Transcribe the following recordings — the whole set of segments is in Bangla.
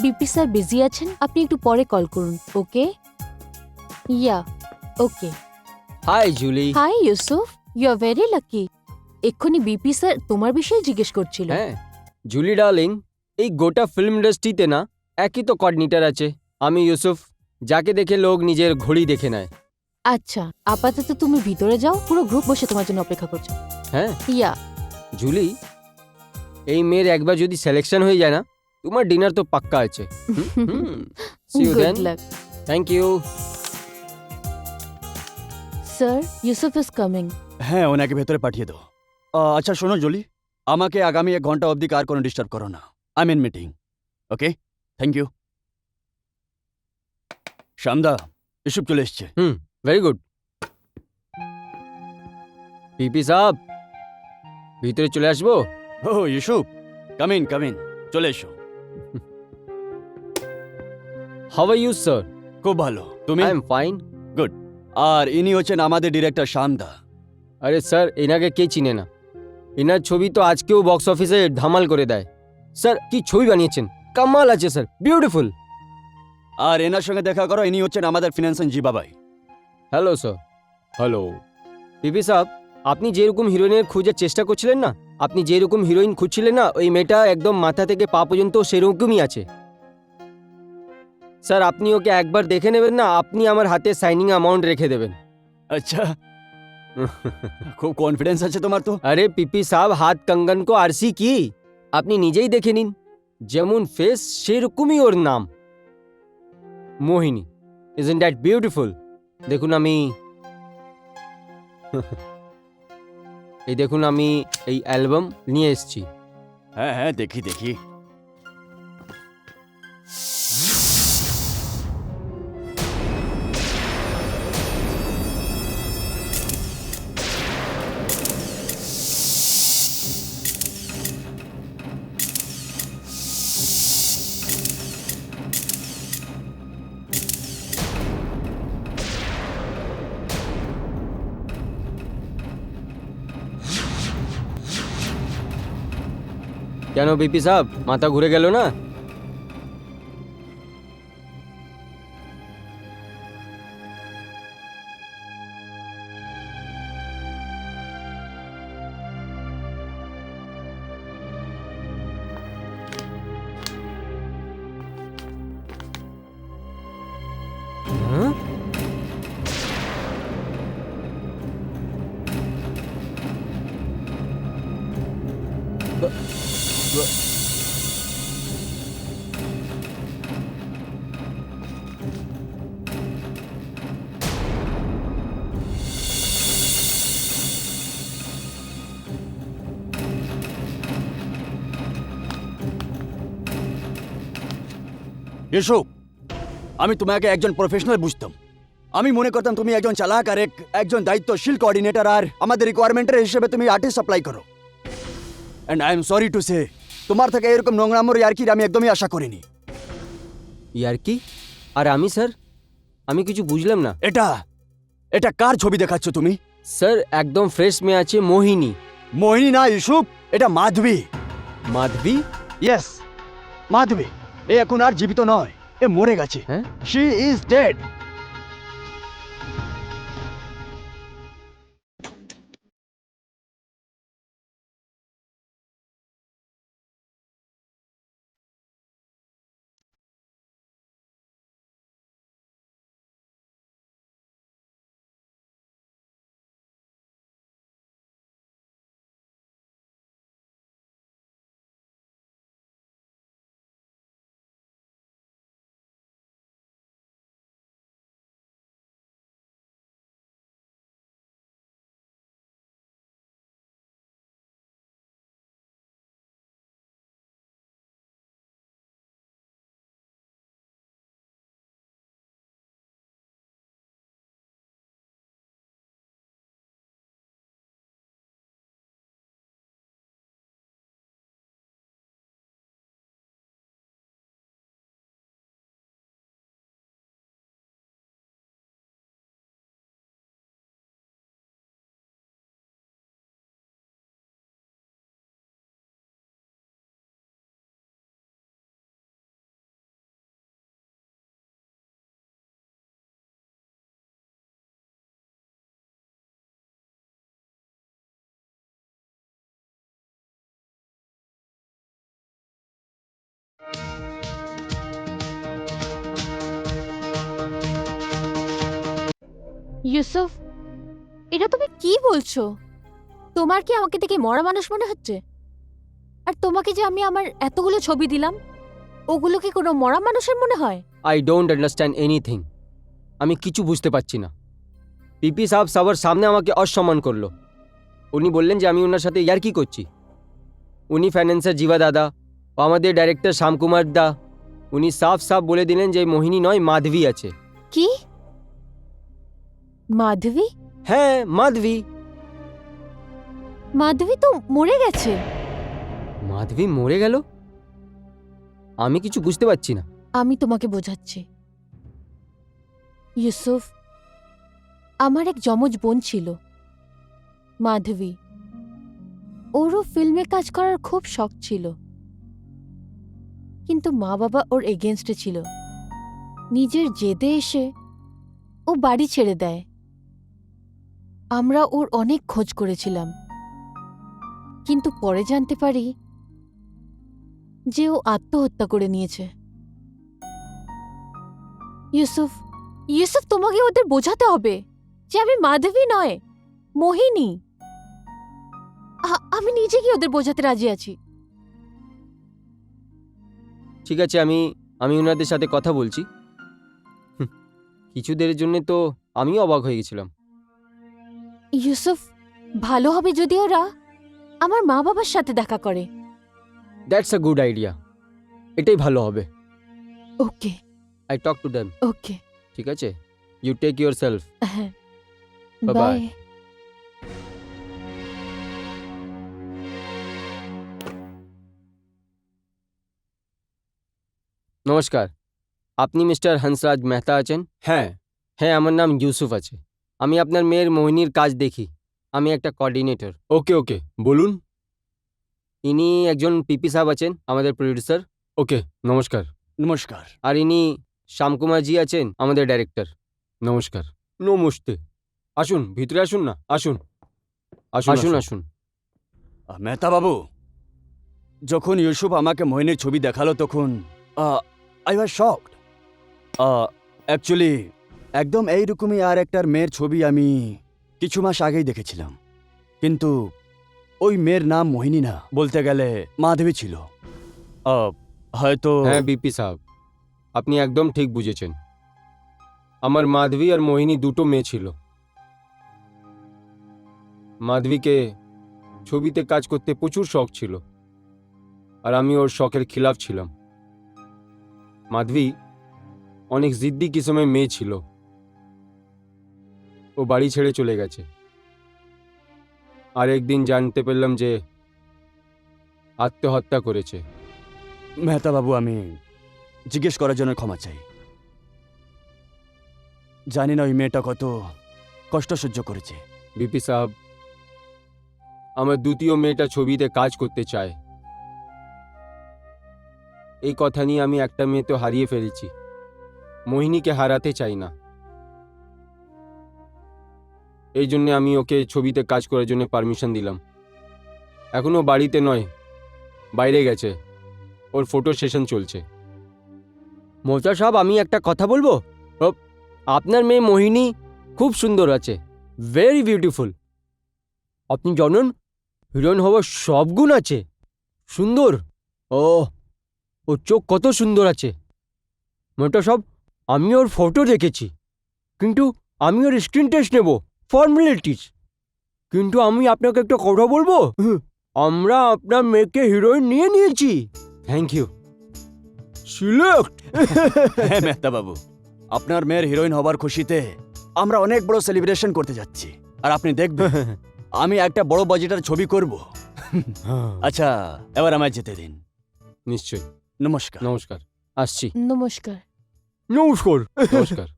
বিপি স্যার বিজি আছেন, আপনি একটু পরে কল করুন। Okay? Yeah, okay. Hi Julie. Hi Yusuf, you are very lucky. এক্ষুনি বিপি স্যার তোমার বিষয়ে জিজ্ঞেস করছিল। হ্যাঁ জুলি ডার্লিং, এই গোটা ফিল্ম ইন্ডাস্ট্রিতে না একই তো কোঅর্ডিনেটর আছে, আমি ইউসুফ, যাকে দেখে লোক নিজের ঘড়ি দেখে নেয়। আচ্ছা, আপাতত তুমি ভিতরে যাও, পুরো গ্রুপ বসে তোমার জন্য অপেক্ষা করছে। হ্যাঁ ইয়া। জুলি, এই মেয়ের একবার যদি সিলেকশন হয়ে যায় না, তোমার ডিনার তো পাক্কা আছে। See you then. Good luck. Thank you. Sir, Yusuf is coming. হ্যাঁ, ওনাকে ভেতরে পাঠিয়ে দাও। আচ্ছা শোনো জুলি, আমাকে আগামী 1 ঘন্টা অবধি আর কোনো ডিস্টার্ব করো না। I am in meeting. Okay, thank you. শ্যামদা, ইসুপ চলে এসছে। Very good. পিপি সাহেব, ভিতরে চলে আসবো? ও ইসুপ, কাম ইন, চলে এসো। How are you sir? খুব ভালো, তুমি? I am fine. গুড। আর ইনি হচ্ছেন আমাদের ডিরেক্টর শ্যামদা। আরে স্যার, এনাকে কে চিনে না? এনার ছবি তো আজকেও বক্স অফিসে ধামাল করে দেয়। স্যার কি ছবি বানিয়েছেন, কামাল আছে স্যার, বিউটিফুল। আর এনার সঙ্গে দেখা করো, ইনি হচ্ছেন আমাদের ফিনান্সিয়াল জিবাবাই। Hello sir. হ্যালো পিপি সাহেব, আপনি যেরকম হিরোইনের খোঁজার চেষ্টা করছিলেন না, আপনি যেরকম হিরোইন খুঁজছিলেন না, ওই মেয়েটা একদম মাথা থেকে পা পর্যন্ত সেরকমই আছে। স্যার আপনি ওকে একবার দেখে নেবেন না, আপনি আমার হাতে সাইনিং অ্যামাউন্ট রেখে দেবেন। আচ্ছা, খুব কনফিডেন্স আছে তোমার তো। আরে পিপি সাহেব, হাত কঙ্গন কো আরসি কি, আপনি নিজেই দেখে নিন। যেমন ফেস সেরকমই ওর নাম, মোহিনী। Isn't that beautiful? দেখুন আমি এই দেখুন, আমি এই অ্যালবাম নিয়ে এসেছি। হ্যাঁ হ্যাঁ, দেখি। কেন বিপি সাহেব, মাথা ঘুরে গেল না? হ্যাঁ? ইসুপ, আমি তোমাকে একজন প্রফেশনাল বুঝতাম। আমি মনে করতাম তুমি একজন চালাক আর একজন দায়িত্বশীল কোঅর্ডিনেটর, আর আমাদের রিকোয়ারমেন্টের হিসেবে তুমি আর্টিস্ট সাপ্লাই করো। And I am sorry to say, তোমার থেকে এরকম নোংরামোর ইয়ার্কির আমি একদমই আশা করিনি। ইয়ার কি? আর আমি স্যার, আমি কিছু বুঝলাম না। এটা কার ছবি দেখাচ্ছ তুমি? স্যার একদম ফ্রেশ মেয়ে আছে, মোহিনী। মোহিনী না ইসুপ, এটা মাধবী। মাধবী? ইয়েস, মাধবী। এ এখন আর জীবিত নয়, এ মরে গেছে। হ্যাঁ? She is dead. ইউসুফ, এটা তুমি কি বলছো? তোমার কি আমাকে দেখে মরা মানুষ মনে হচ্ছে? আর তোমাকে যে আমি আমার এতগুলো ছবি দিলাম, ওগুলো কি কোনো মরা মানুষের মনে হয়? I don't understand anything. আমি কিছু বুঝতে পারছি না। পিপি সাহেব সবার সামনে আমাকে অসম্মান করলো। উনি বললেন যে আমি ওনার সাথে ইয়ার্কি করছি। উনি ফাইন্যান্সার জীবা দাদা ও আমাদের ডাইরেক্টর শ্যামকুমার দা, উনি সাফ সাফ বলে দিলেন যে মোহিনী নয়, মাধবী আছে। কি? মাধবী? হ্যাঁ, মাধবী। মাধবী তো মরে গেছে। মাধবী মরে গেল? আমি কিছু বুঝতে পারছি না। আমি তোমাকে বোঝাচ্ছি। ইউসুফ, আমার এক যমজ বোন ছিল, মাধবী। ওরও ফিল্মে কাজ করার খুব শখ ছিল, কিন্তু মা বাবা ওর এগেনস্টে ছিল। নিজের জেদে এসে ও বাড়ি ছেড়ে দেয়। আমরা ওর অনেক খোঁজ করেছিলাম, কিন্তু পরে জানতে পারি যে ও আত্মহত্যা করে নিয়েছে। ইউসুফ, ইউসুফ, তোমাকে ওদের বোঝাতে হবে যে আমি মাধবী নয়, মোহিনী। আমি নিজে গিয়ে ওদের বোঝাতে রাজি আছি। ঠিক আছে, আমি ওনাদের সাথে কথা বলছি। কিছু দেরের জন্য তো আমিও অবাক হয়ে গেছিলাম। ইউসুফ, ভালো হবে যদি ওরা আমার মা বাবার সাথে দেখা করে। That's a good idea. এটাই ভালো হবে। ওকে, আই টক টু দেম। ওকে। ঠিক আছে, ইউ টেক ইউর সেলফ। হ্যাঁ, Bye-bye. বাই। নমস্কার, আপনি মিস্টার হংসরাজ মেহতা আছেন? হ্যাঁ। হ্যাঁ, আমার নাম ইউসুফ আছে। আমি আপনার মেয়ের মোহিনীর কাজ দেখি। আমি একটা কোঅর্ডিনেটর। ওকে ওকে, বলুন। ইনি একজন পিপি সাহেব আছেন, আমাদের প্রডিউসার। ওকে, নমস্কার। নমস্কার। আর ইনি শ্যামকুমারজি আছেন, আমাদের ডাইরেক্টর। নমস্কার। নমস্তে। আসুন, ভিতরে আসুন না, আসুন। আসুন আসুন। মেহতা বাবু, যখন ইউসুফ আমাকে মোহিনীর ছবি দেখালো তখন আই ওয়াজ শকড। অ্যাকচুয়ালি একদম এইরকমই আর একটার মেয়ের ছবি আমি কিছু মাস আগেই দেখেছিলাম, কিন্তু ওই মেয়ের নাম মোহিনী না, বলতে গেলে মাধবী ছিল। হয়তো হ্যাঁ বিপি সাহেব, আপনি একদম ঠিক বুঝেছেন। আমার মাধবী আর মোহিনী দুটো মেয়ে ছিল। মাধবীকে ছবিতে কাজ করতে প্রচুর শখ ছিল, আর আমি ওর শখের খিলাফ ছিলাম। মাধবী অনেক জিদ্দি কিসমের মেয়ে ছিল। ও বাড়ি ছেড়ে চলে গেছে। আর একদিন জানতে পারলাম যে আত্মহত্যা করেছে। মেহতা বাবু, আমি জিজ্ঞেস করার জন্য ক্ষমা চাই। জানি না ওই মেয়েটা কত কষ্ট সহ্য করেছে। বিপি সাহেব, আমার দ্বিতীয় মেয়েটা ছবিতে কাজ করতে চায়। এই কথা নিয়ে আমি একটা মেয়ে তো হারিয়ে ফেলেছি, মোহিনীকে হারাতে চাই না। এই জন্য আমি ওকে ছবিতে কাজ করার জন্য পারমিশন দিলাম। এখনো বাড়িতে নয়, বাইরে গেছে, ওর ফটো সেশন চলছে। মোজা সাহেব, আমি একটা কথা বলবো? আপনার মেয়ে মোহিনী খুব সুন্দর আছে, ভেরি বিউটিফুল। আপনি জানেন, হিরোইন হওয়ার সব গুণ আছে। সুন্দর, ওর চোখ কত সুন্দর আছে। মোটা সাহেব, আমি ওর ফটো দেখেছি, কিন্তু আমি ওর স্ক্রিন টেস্ট নেব, ফর্মালিটিস। কিন্তু আমি আপনাকে একটা কথা বলবো, আমরা আপনার মেয়েকে হিরোইন নিয়ে নিয়েছি। Thank you. সিলেক্ট। হ্যাঁ মেহতা বাবু, আপনার মেয়ের হিরোইন হবার খুশিতে আমরা অনেক বড় সেলিব্রেশন করতে যাচ্ছি। আর আপনি দেখবেন, আমি একটা বড় বাজেটের ছবি করব। আচ্ছা, এবার আমায় যেতে দিন। নিশ্চয়ই। নমস্কার। নমস্কার, আসছি। নমস্কার। নমস্কার। নমস্কার।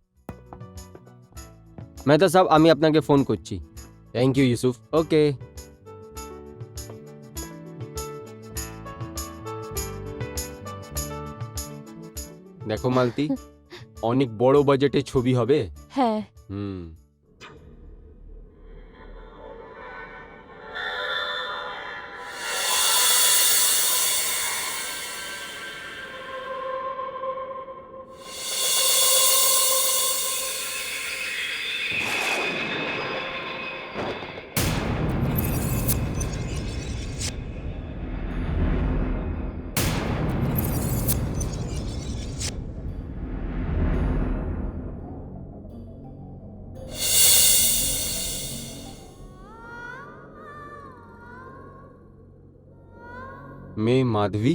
মেহতা সাহেব, আমি আপনাকে ফোন করছি। Thank you Yusuf. ওকে। দেখো মালতি, অনেক বড় বাজেটে ছবি হবে। হ্যাঁ। হুম। মেয়ে মাধবী?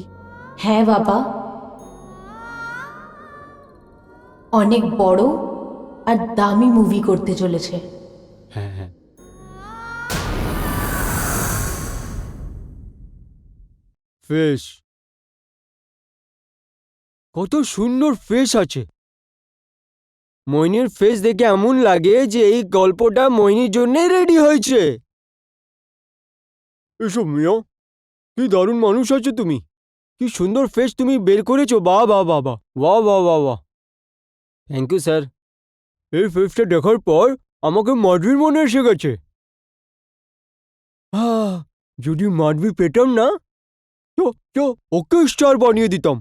হ্যাঁ বাবা, অনেক বড় আর দামি মুভি করতে চলেছে। হ্যাঁ হ্যাঁ। ফেস, কত সুন্দর ফেস আছে। মোহিনীর ফেস দেখে এমন লাগে যে এই গল্পটা মোহিনীর জন্যই রেডি হয়েছে। এসব মিয়া, কি দারুণ মানুষ আছো তুমি। কি সুন্দর ফেস তুমি বের করেছো। বাহ বাহ বাহ বাহ, বাহ বাহ বাহ বাহ। Thank you sir. এই ফেসটা দেখার পর আমাকে মাধবীর মনে এসে গেছে। যদি মাধবী পেতাম না তো তো ওকে স্টার বানিয়ে দিতাম।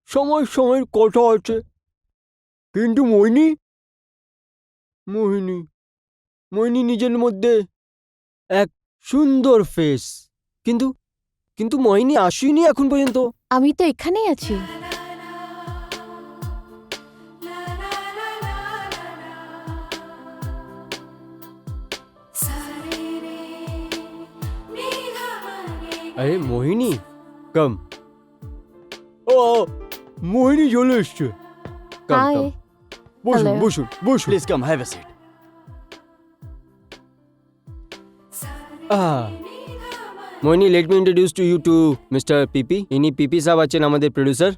সময় সময়ের কথা আছে, কিন্তু মোহিনী মোহিনী মোহিনী নিজের মধ্যে এক সুন্দর ফেস, কিন্তু কিন্তু মোহিনী আসেনি এখন পর্যন্ত। আমি তো এখানেই আছি। আরে মোহিনী, কম। ও, মোহিনী চলে এসছে। কম হাই। কম, বসুন Hello. বসুন বসুন। Please come, have a seat. Mohini, let me introduce to you to mister PP. ইনি পিপি সাহেব আছেন আমাদের প্রডিউসার।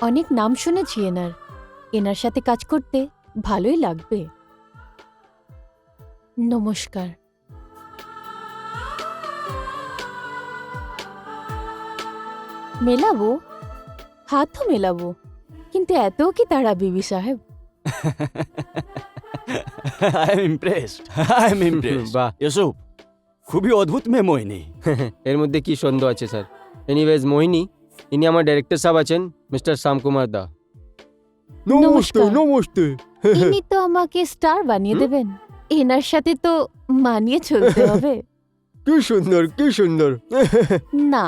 অনেক নাম শুনেছি এনার, এনার সাথে কাজ করতে ভালোই লাগবে। নমস্কার। মেলাবো, হাতও মেলাবো, কিন্তু এত কি তারা বিবি সাহেব? I am impressed, I am impressed. বাহ। ইউসুফ, খুবই অদ্ভুত মেয়ে মোহিনী। এর মধ্যে কি সন্দেহ আছে স্যার? এনিওয়েজ মোহিনী, ইনি আমার ডাইরেক্টর সাহেব আছেন মিস্টার শ্যাম কুমার দা। নমস্কার। নমস্তে। ইনি তো আমাকে স্টার বানিয়ে দেবেন, এনার সাথে তো মানিয়ে চলতে হবে। কি সুন্দর কি সুন্দর। না,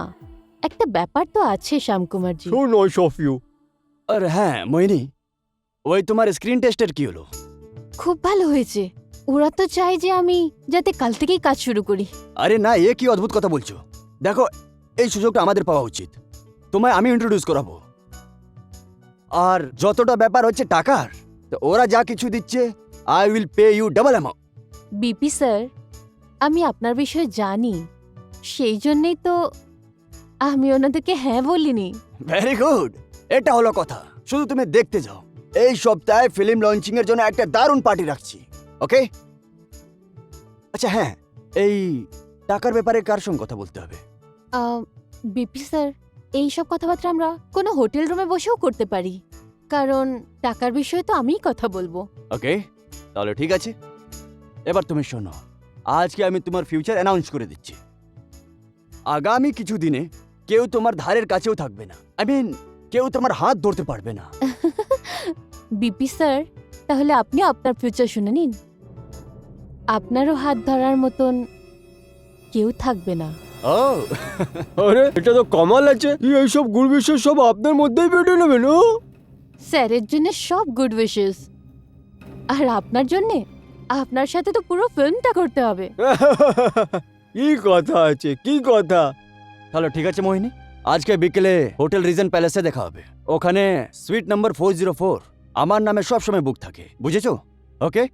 একটা ব্যাপার তো আছে শ্যামকুমারজি। So nice of you. আর হ্যাঁ মোহিনী, ওই তোমার স্ক্রিন টেস্টের কি হলো? খুব ভালো হয়েছে। ওরা তো চায় যে আমি যাতে কাল থেকেই কাজ শুরু করি। আরে না, এ কি অদ্ভুত কথা বলছো। দেখো, এই সুযোগটা আমাদের পাওয়া উচিত। তোমায় আমি ইন্ট্রোডিউস করাবো। আর যতটা ব্যাপার হচ্ছে টাকার, তো ওরা যা কিছু দিচ্ছে, I will pay U double amount. BP sir, আমি আপনার বিষয়ে জানি, সেই জন্যই তো আমি ওনাদেরকে হ্যাঁ বলিনি। ভেরি গুড, এটা হলো কথা। শুধু তুমি দেখতে যাও, এই সপ্তাহে ফিল্ম লঞ্চিং এর জন্য একটা দারুণ পার্টি রাখছি। ওকে? আচ্ছা হ্যাঁ, এই টাকার ব্যাপারে কার সঙ্গে কথা বলতে হবে? বিপি স্যার, এইসব কথাবার্তা আমরা কোনো হোটেল রুমে বসেও করতে পারি, কারণ টাকার বিষয়ে তো আমিই কথা বলবো। ওকে, তাহলে ঠিক আছে। এবার তুমি শোনো, আজকে আমি তোমার ফিউচার অ্যানাউন্স করে দিচ্ছি। আগামী কিছু দিনে কেউ তোমার ধারের কাছেও থাকবে না। আই মিন, কেউ তোমার হাত ধরতে পারবে না। বিপি স্যার, তাহলে আপনি আপনার ফিউচার শুনে নিন। আপনারও হাত ধরার মতন কেউ থাকবে না। ও আরে এটা তো কমাল আছে, কি এইসব গুড় বিষয় সব আপনার মধ্যেই বেটে নেবেন? স্যারের জন্য সব গুড উইশেস, আর আপনার জন্যে আপনার সাথে তো পুরো ফিল্মটা করতে হবে। কি কথা আছে, কি কথা। তাহলে ঠিক আছে মোহিনী, আজকে বিকেলে হোটেল রিজেন্ট প্যালেসে দেখা হবে। ওখানে সুইট নাম্বার 404 আমার নামে সব সময় বুক থাকে, বুঝেছো? ওকে?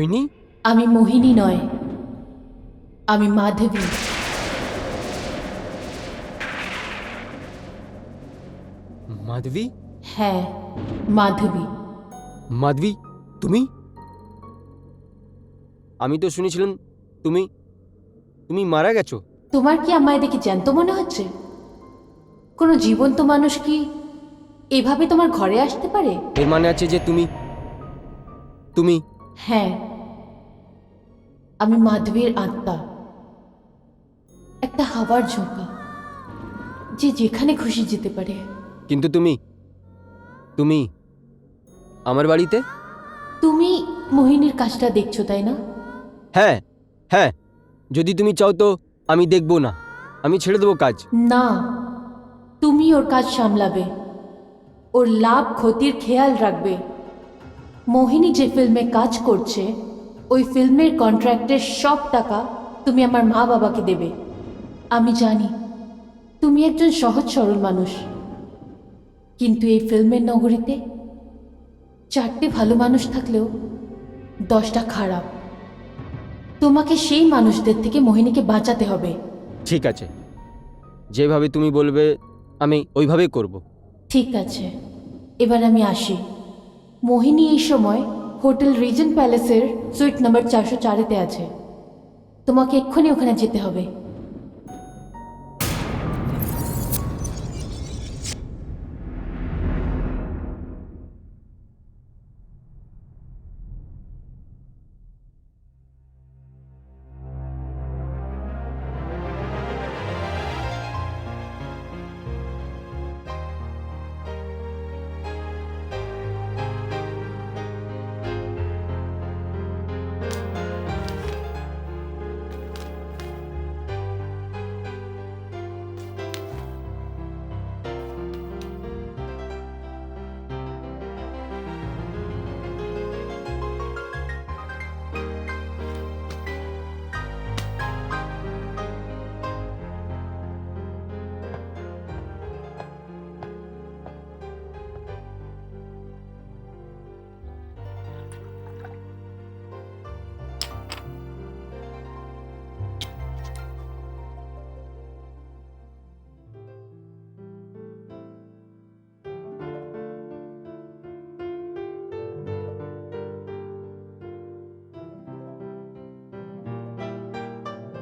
মোহিনী? আমি মোহিনী নয়, আমি মাধবী। মাধবী? হ্যাঁ, মাধবী। মাধবী, তুমি? আমি তো শুনেছিলাম তুমি তুমি মারা গেছো। তোমার কি আমায় দেখে জ্যান্ত মনে হচ্ছে? কোনো জীবন্ত মানুষ কি এভাবে তোমার ঘরে আসতে পারে? এর মানে আছে যে তুমি তুমি হ্যাঁ, আমি মাধবীর আত্মা, একটা হাওয়ার ঝোঁকা যে যেখানে খুশি যেতে পারে। কিন্তু তুমি তুমি আমার বাড়িতে? তুমি মোহিনীর কাজটা দেখছো, তাই না? হ্যাঁ হ্যাঁ, যদি তুমি চাও তো আমি দেখব না, আমি ছেড়ে দেবো কাজ। না, তুমি ওর কাজ সামলাবে, ওর লাভ ক্ষতির খেয়াল রাখবে। মোহিনী যে ফিল্মে কাজ করছে, ওই ফিল্মের কন্ট্রাক্টের সব টাকা তুমি আমার মা বাবাকে দেবে। আমি জানি তুমি একজন সহজ সরল মানুষ, কিন্তু এই ফিল্মের নগরীতে 4টে ভালো মানুষ থাকলেও 10টা খারাপ। তোমাকে সেই মানুষদের থেকে মোহিনীকে বাঁচাতে হবে। ঠিক আছে, যেভাবে তুমি বলবে আমি ওইভাবেই করব। ঠিক আছে, এবার আমি আসি। মোহিনী এই সময় হোটেল রিজেন্ট প্যালেসের সুইট নাম্বার 404-তে আছে। তোমাকে এক্ষুনি ওখানে যেতে হবে।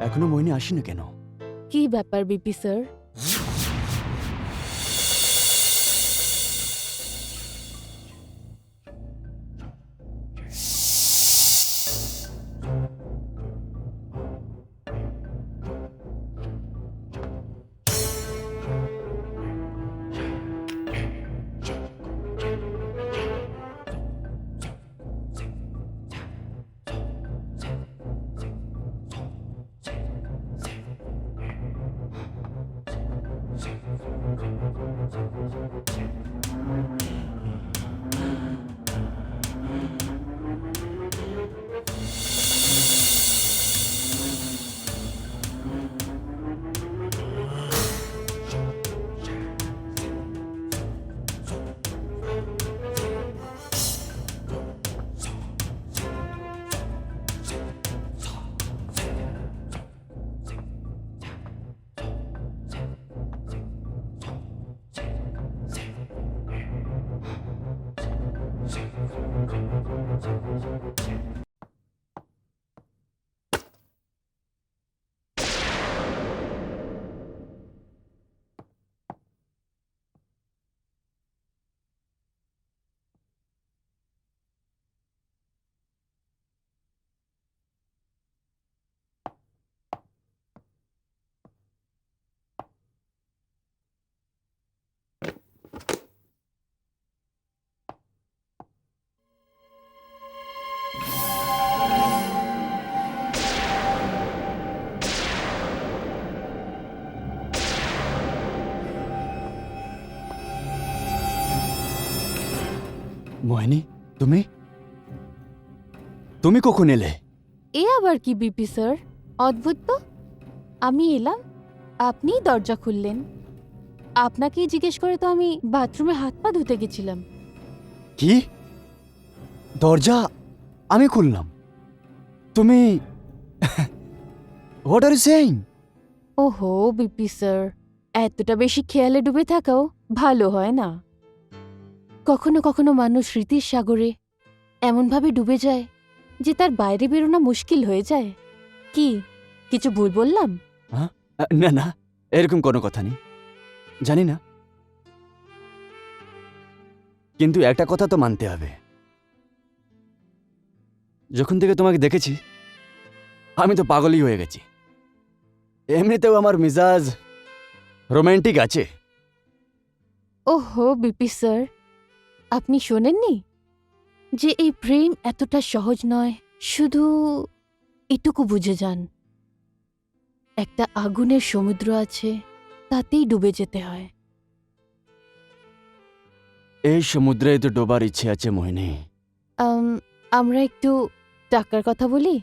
এখনো মোহিনী আসেনি কেন? কি ব্যাপার বিপি স্যার? মোহিনী, তুমি তুমি কখন এলে? এ আবার কি বিপি স্যার? অদ্ভুত তো। আমি এলাম, আপনিই দরজা খুললেন। আপনাকেই জিজ্ঞেস করে তো আমি বাথরুমে হাত পা ধুতে গেছিলাম। কি? দরজা আমি খুললাম? তুমি হোয়াট আর ইউ সেইং? ওহো বিপি স্যার, এতটা বেশি খেয়ালে ডুবে থাকাও ভালো হয় না। কখনো কখনো মানুষ স্মৃতির সাগরে এমনভাবে ডুবে যায় যে তার বাইরে বেরোনো মুশকিল হয়ে যায়। কি কিছু ভুল বললাম? না না, এরকম কোনো কথা নেই, জানি না, কিন্তু একটা কথা তো মানতে হবে, যখন থেকে তোমাকে দেখেছি আমি তো পাগলই হয়ে গেছি। এমনিতেও আমার মিজাজ রোমান্টিক আছে। ওহো বিপি স্যার, আপনি শোনেননি যে এই প্রেম এতটা সহজ নয়? শুধু এটুকু বুঝে যান, একটা আগুনের সমুদ্র আছে, তাতেই ডুবে যেতে হয়। এই সমুদ্রে তো ডোবার ইচ্ছে আছে মোহিনী। আমরা একটু টাকার কথা বলি,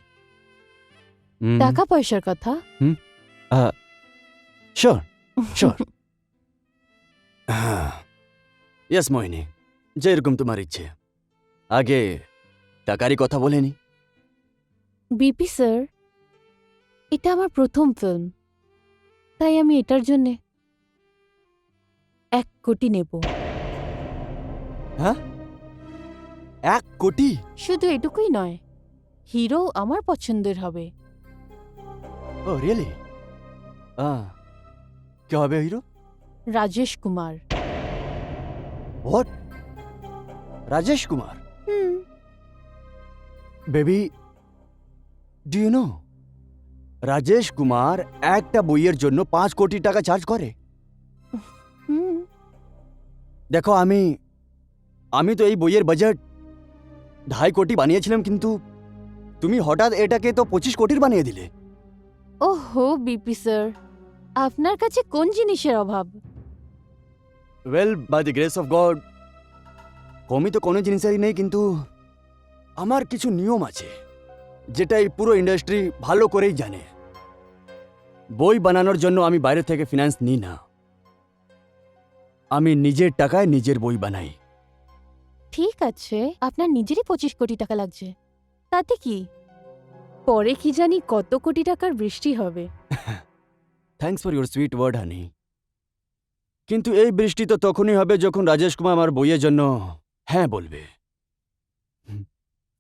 টাকা পয়সার কথা। Sure sure. ইয়েস মোহিনী, যেরকম তোমার ইচ্ছে, আগে টাকারই কথা বলেনি। বিপি স্যার, এটা আমার প্রথম ফিল্ম, তাই আমি এটার জন্যে 1 কোটি নেব। হ্যাঁ, 1 কোটি? শুধু এটুকুই নয়, হিরো আমার পছন্দের হবে। ও রিয়েলি? কে হবে hero? Rajesh Kumar. What? Rajesh Kumar? Hmm, baby, do you know Rajesh Kumar একটা বইয়ের জন্য 5 কোটি টাকা চার্জ করে? হুম। দেখো, আমি তো এই বইয়ের বাজেট 2.5 কোটি বানিয়েছিলাম, কিন্তু তুমি হঠাৎ এটাকে তো 25 কোটির বানিয়ে দিলে। ওহো বিপি স্যার, আপনার কাছে কোন জিনিসের অভাব? Well, by the grace of God, কমই তো কোনো জিনিসেরই নেই, কিন্তু আমার কিছু নিয়ম আছে যেটা এই পুরো ইন্ডাস্ট্রি ভালো করেই জানে। বই বানানোর জন্য আমি বাইরে থেকে ফিনান্স নিই না, আমি নিজের টাকায় নিজের বই বানাই। ঠিক আছে, আপনার নিজেরই 25 কোটি টাকা লাগছে, তাতে কি? পরে কি জানি কত কোটি টাকার বৃষ্টি হবে। Thanks for your sweet word honey, কিন্তু এই বৃষ্টি তো তখনই হবে যখন রাজেশ কুমার আমার বইয়ের জন্য হ্যাঁ বলবে।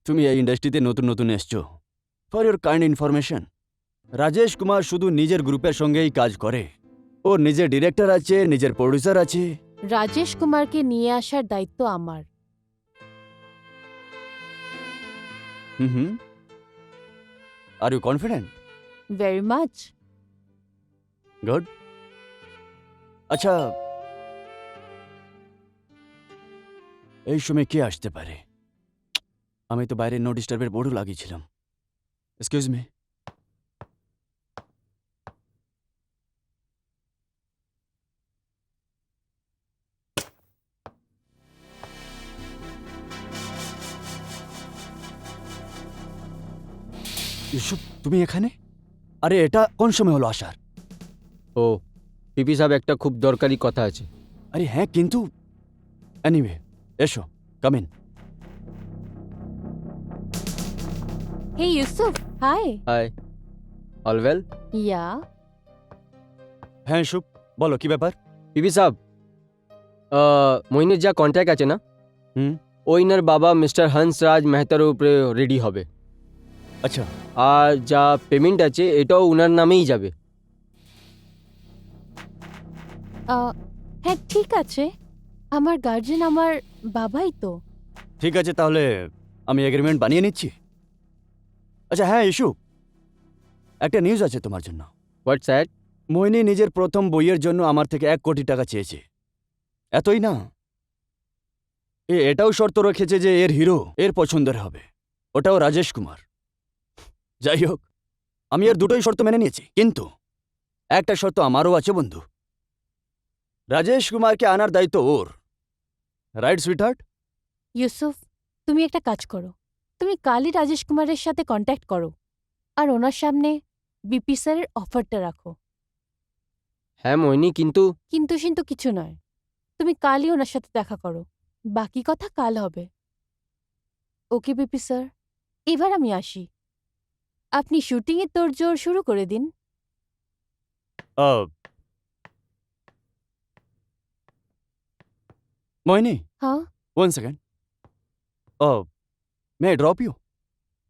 তুমি এই ইন্ডাস্ট্রিতে নতুন নতুন এসছো, for your kind information, Rajesh Kumar শুধু নিজের গ্রুপের সঙ্গেই কাজ করে। ওর নিজের ডিরেক্টর আছে, নিজের প্রডিউসার আছে। রাজেশ কুমারকে নিয়ে আসার দায়িত্ব আমার। Hmm, are you confident? Very much. Good. আচ্ছা, এই সময় কে আসতে পারে? আমি তো বাইরে নো ডিস্টার্বের বোর্ডও লাগিয়েছিলাম। Excuse me. ইউসুফ, তুমি এখানে? আরে এটা কোন সময় হলো আসার? ও পিপি সাহেব, একটা খুব দরকারি কথা আছে। আরে হ্যাঁ, কিন্তু এনিওয়ে, এসো, come in. Hey Yusuf, hi. Hi, all well? Yeah. হ্যাঁ ইউসুফ, বলো কি ব্যাপার? পিপি সাহেব, মইনের যা কন্ট্যাক্ট আছে না, হুম। ওইনার বাবা মিস্টার হংসরাজ মেহতার উপরে রেডি হবে, আচ্ছা, আর যা পেমেন্ট আছে এটাও উনার নামেই যাবে। হ্যাঁ ঠিক আছে, আমার গার্জেন আমার বাবাই তো। ঠিক আছে, তাহলে আমি এগ্রিমেন্ট বানিয়ে নিচ্ছি। আচ্ছা হ্যাঁ ইউসুফ, একটা নিউজ আছে তোমার জন্য। What's that? মোহিনী নিজের প্রথম বইয়ের জন্য আমার থেকে 1 কোটি টাকা চেয়েছে। এতই না, এটাও শর্ত রেখেছে যে এর হিরো এর পছন্দের হবে, ওটাও রাজেশ কুমার। যাই হোক, আমি এর দুটোই শর্ত মেনে নিয়েছি, কিন্তু একটা শর্ত আমারও আছে বন্ধু। রাজেশ কুমারকে আনার দায়িত্ব ওর, রাইট সুইটহার্ট? ইউসুফ, তুমি একটা কাজ করো, তুমি কালই রাজেশ কুমারের সাথে কন্ট্যাক্ট করো, আর ওনার সামনে বিপি স্যারের অফারটা রাখো। হ্যাঁ মোহিনী, কিন্তু কিন্তু কিছু নয়, তুমি কালই ওনার সাথে দেখা করো, বাকি কথা কাল হবে। ওকে বিপি স্যার, এবার আমি আসি। আপনি শুটিংয়ের তোড়জোড় শুরু করে দিন। मोहिनी হ্যাঁ। 1 second may I drop you?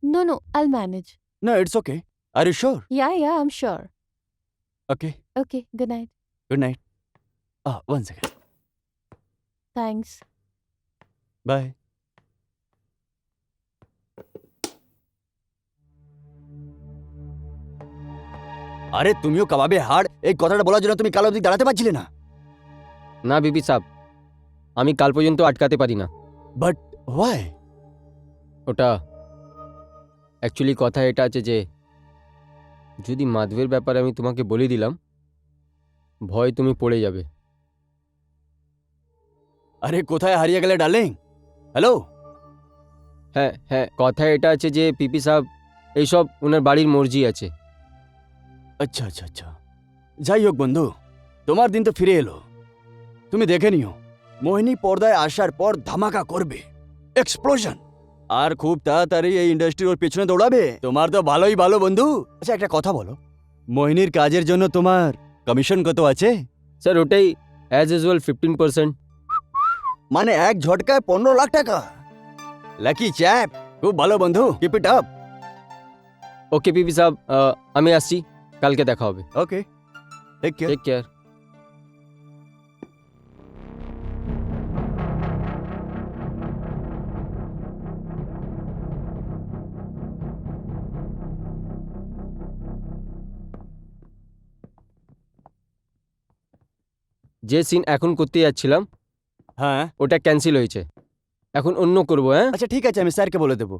No no, I'll manage. No, it's okay. Are you sure? Yeah yeah, I am sure. Okay. Okay, good night. Good night. 1 second. Thanks. Bye. আরে তুমিও কাবাবে হাড়, এই কথাটা বলার জন্য তুমি কাল অবধি দাঁড়াতে পারছিলে না? না বিপি সাহেব, আমি কাল পর্যন্ত আটকাতে পারি না। But why? ওটা অ্যাকচুয়ালি কথা এটা আছে যে যদি মাধবের ব্যাপারে আমি তোমাকে বলে দিলাম, ভয় তুমি পড়ে যাবে। আরে কোথায় হারিয়ে গেলে ডার্লিং? হ্যালো? হ্যাঁ হ্যাঁ, কথা এটা আছে যে পিপি সাহেব এইসব ওনার বাড়ির মর্জি আছে। আচ্ছা আচ্ছা আচ্ছা, যাই হোক বন্ধু, তোমার দিন তো ফিরে এলো। তুমি দেখে নিও, মোহিনী পর্দায় আসার পর ধামাকা করবে, এক্সপ্লোশন, আর খুব তাড়াতাড়ি এই ইন্ডাস্ট্রির ওর পেছনে দৌড়াবে। তোমার তো ভালোই ভালো বন্ধু। আচ্ছা একটা কথা বলো, মোহিনীর কাজের জন্য তোমার কমিশন কত আছে? স্যার ওটাই অ্যাজ ইউজুয়াল 15%। মানে এক ঝটকায় 15 লাখ টাকা? লাকি চ্যাপ, খুব ভালো বন্ধু, কিপ ইট আপ। ওকে পিপি সাহেব, আমি আসছি, কালকে দেখা হবে। Okay, take care. Take care. যে সিন এখন করতে যাচ্ছিলাম হ্যাঁ ওটা ক্যান্সেল হয়েছে, এখন অন্য করবো। হ্যাঁ আচ্ছা ঠিক আছে, আমি স্যারকে বলে দেবো।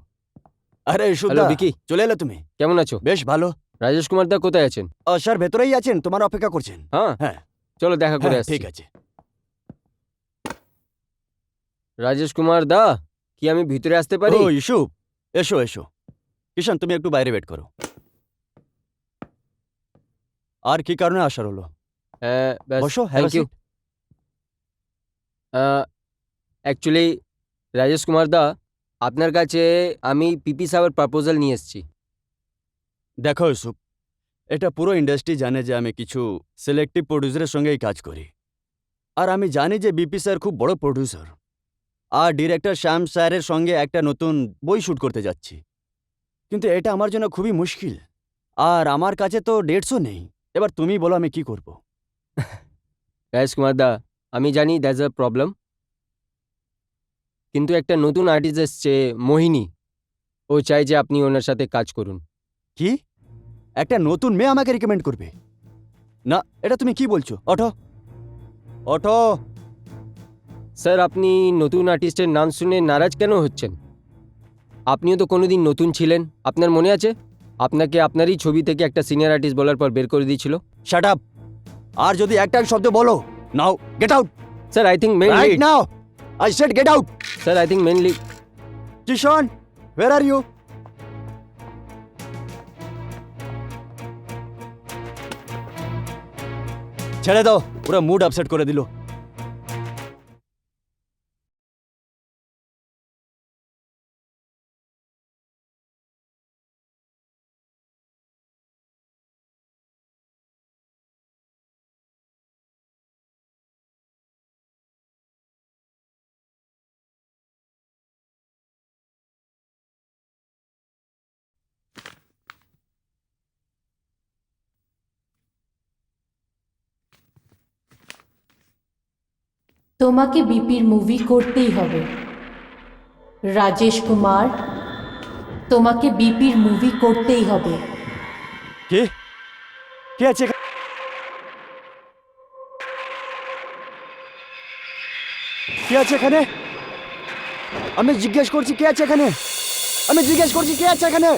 আরে হ্যালো সুদা, বিকি, চলে এলো তুমি? কেমন আছো? বেশ ভালো। রাজেশ কুমার দা কোথায় আছেন? স্যার ভেতরেই আছেন, তোমার অপেক্ষা করছেন। হ্যাঁ হ্যাঁ চলো দেখা করে হ্যাঁ, আসছি। ঠিক আছে। রাজেশ কুমার দা, কি আমি ভিতরে আসতে পারি? ও ইস্যু, এসো এসো। কিষান তুমি একটু বাইরে ওয়েট করো। আর কি কারণে আসার হলো? হ্যাঁ ব্যাস, বসো, thank you. Actually Rajesh Kumar দা, আপনার কাছে আমি পিপি সাহেবের প্রপোজাল নিয়ে এসেছি। দেখো ইউসুফ, এটা পুরো ইন্ডাস্ট্রি জানে যে আমি কিছু সিলেক্টিভ প্রডিউসারের সঙ্গেই কাজ করি, আর আমি জানি যে বিপি স্যার খুব বড় প্রডিউসার, আর ডিরেক্টর শ্যাম স্যারের সঙ্গে একটা নতুন বই শ্যুট করতে যাচ্ছি। কিন্তু এটা আমার জন্য খুবই মুশকিল, আর আমার কাছে তো ডেটসও নেই। এবার তুমি বলো আমি কি করব? রাজেশ কুমার দা, আমি জানি দ্যাটস আ প্রবলেম, কিন্তু একটা নতুন আর্টিস্ট এসছে মোহিনী, ও চাই যে আপনি ওনার সাথে কাজ করুন। কি? একটা নতুন মেয়ে আমাকে রিকমেন্ড করবে? না, এটা তুমি কি বলছো? ওঠো ওঠো। স্যার আপনি নতুন আর্টিস্টের নাম শুনে নারাজ কেন হচ্ছেন? আপনিও তো কোনোদিন নতুন ছিলেন, আপনার মনে আছে? আপনাকে আপনারই ছবি থেকে একটা সিনিয়র আর্টিস্ট বলার পর বের করে দিয়েছিল। Shut up! আর যদি একটা শব্দ বলো, নাও get out sir I think mainly, right now. I said get out. Sir I think mainly. Kisan, where are you? ছেড়ে দাও, পুরো মুড আপসেট করে দিল। তোমাকে বিপির মুভি করতেই হবে রাজেশ কুমার, তোমাকে বিপির মুভি করতেই হবে। কে কে আছে এখানে? কে আছে এখানে? আমি জিজ্ঞেস করছি কে আছে এখানে? আমি জিজ্ঞেস করছি কে আছে এখানে?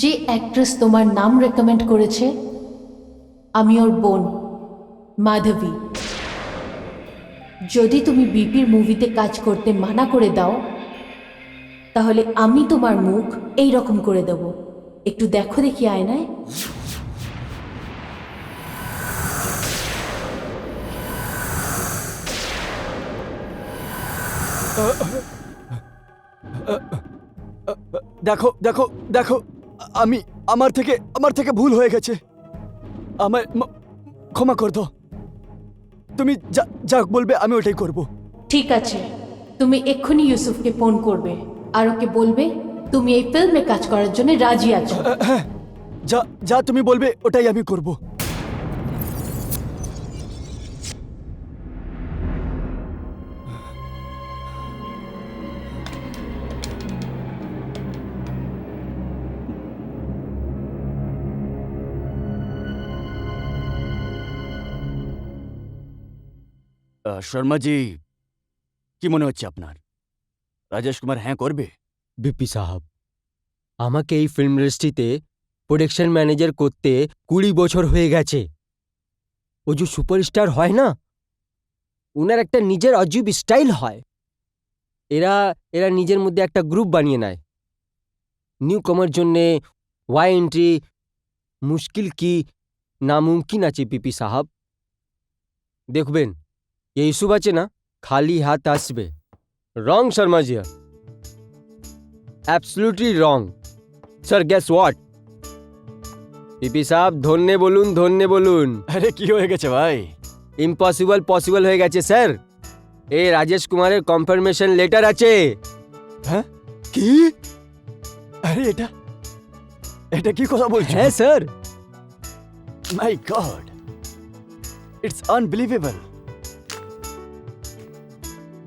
যে অ্যাক্ট্রেস তোমার নাম রেকমেন্ড করেছে, আমি ওর বোন মাধবী। যদি তুমি বিপির মুভিতে কাজ করতে মানা করে দাও, তাহলে আমি তোমার মুখ এই রকম করে দেব। একটু দেখো দেখি আয়নায়। দেখো দেখো দেখো, আমার থেকে ভুল হয়ে গেছে, আমায় ক্ষমা কর দাও। তুমি যা যা বলবে আমি ওটাই করব। ঠিক আছে, তুমি এক্ষুনি ইউসুফকে ফোন করবে আর ওকে বলবে তুমি এই ফিল্মে কাজ করার জন্য রাজি আছো। হ্যাঁ, যা যা তুমি বলবে ওটাই আমি করব। শর্মাজি, কি মনে হচ্ছে আপনার? রাজেশ কুমার হ্যাঁ করবে? বিপি সাহাব, আমাকে এই ফিল্ম ইন্ডাস্ট্রিতে প্রোডাকশন ম্যানেজার করতে 20 বছর হয়ে গেছে। ও যে সুপারস্টার হয় না, ওনার একটা নিজের অজীব স্টাইল হয়। এরা এরা নিজের মধ্যে একটা গ্রুপ বানিয়ে নেয়। নিউ কমার জন্যে ওয়াই এন্ট্রি মুশকিল কি নামুমকিন আছে পিপি সাহাব। দেখবেন এই ইস্যু আছে না, খালি হাত আসবে। রং শর্মাজি, absolutely wrong. Sir guess what? PP সাহেব ধন্যে বলুন। আরে কি হয়ে গেছে ভাই? ইম্পসিবল পসিবল হয়ে গেছে স্যার। এই রাজেশ কুমারের কনফার্মেশন লেটার আছে। হ্যাঁ? কি? আরে এটা এটা কি কথা বলছো? হ্যাঁ sir. My god, it's unbelievable.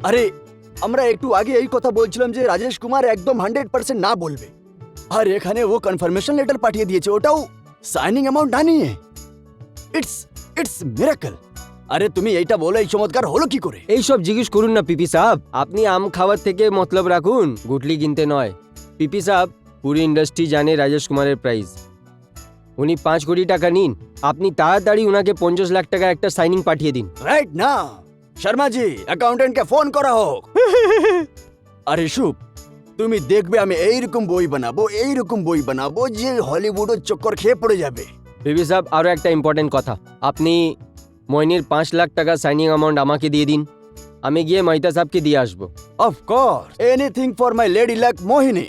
আরে আমরা একটু আগে এই কথা বলছিলাম যে রাজেশ কুমার একদম 100% না বলবে, আর এখানে ও কনফার্মেশন লেটার পাঠিয়ে দিয়েছে, ওটাও সাইনিং অ্যামাউন্ট না নিয়ে। It's miracle. আরে তুমি এইটা বলো, এই চমৎকার হলো কি করে? এইসব জিজ্ঞেস করুন না পিপি সাহেব, আপনি আম খাওয়ার থেকে মতলব রাখুন, গুটলি কিনতে নয়। পিপি সাহেব, পুরি ইন্ডাস্ট্রি জানে রাজেশ কুমারের প্রাইস। উনি 5 কোটি টাকা নিন, আপনি তাড়াতাড়ি উনাকে 50 লাখ টাকা একটা সাইনিং পাঠিয়ে দিন। রাইট না শর্মাজি, অ্যাকাউন্টেন্টকে ফোন করা হোক। আরে শুভ, তুমি দেখবে আমি এইরকম বই বানাবো যে হলিউডের চক্কর খেয়ে পড়ে যাবে। পিপি সাহেব, আরও একটা ইম্পর্টেন্ট কথা, আপনি মইনির 5 লাখ টাকা সাইনিং অ্যামাউন্ট আমাকে দিয়ে দিন, আমি গিয়ে মহিতা সাহেবকে দিয়ে আসবো। Of course, anything for my lady luck Mohini.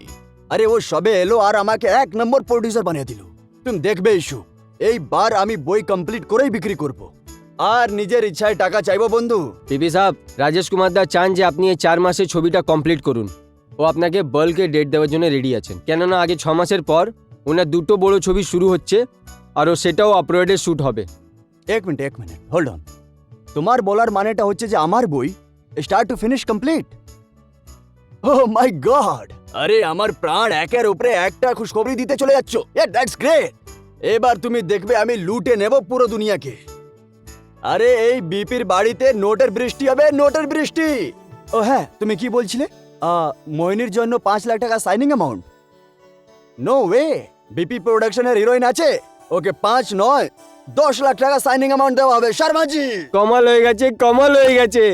আরে ও সবে এলো আর আমাকে 1 নম্বর প্রোডিউসার বানিয়ে দিল। তুমি দেখবে ইস্যু, এইবার আমি বই কমপ্লিট করেই বিক্রি করব, আর নিজের ইচ্ছায় টাকা চাইবো বন্ধু। পিপি সাহেব, রাজেশ কুমার দা চান যে আপনি এই 4 মাসে ছবিটা কমপ্লিট করুন। ও আপনাকে বলকে ডেট দেওয়ার জন্য রেডি আছেন, কেননা আগে 6 মাসের পর ওনার 2টো বড় ছবি শুরু হচ্ছে, আর ও সেটাও আপলোডে শ্যুট হবে। এক মিনিট হোল্ড অন। তোমার বলার মানেটা হচ্ছে যে আমার বই start to finish complete? Oh my God, আরে আমার প্রাণ একের উপরে একটা খুশখবরি দিতে চলে যাচ্ছ। That's great. এবার তুমি দেখবে আমি লুটে নেব পুরো দুনিয়াকে। আরে এই বিপির বাড়িতে নোটের বৃষ্টি হবে, নোটের বৃষ্টি। ও হ্যাঁ, তুমি কি বলছিলে? মোহিনীর জন্য 5 লাখ টাকা signing amount? No way, BP প্রোডাকশনের হিরোইন আছে, ওকে 5 নয় 10 লাখ টাকা সাইনিং অ্যামাউন্ট দেওয়া হবে। শর্মাজি, কমাল হয়ে গেছে।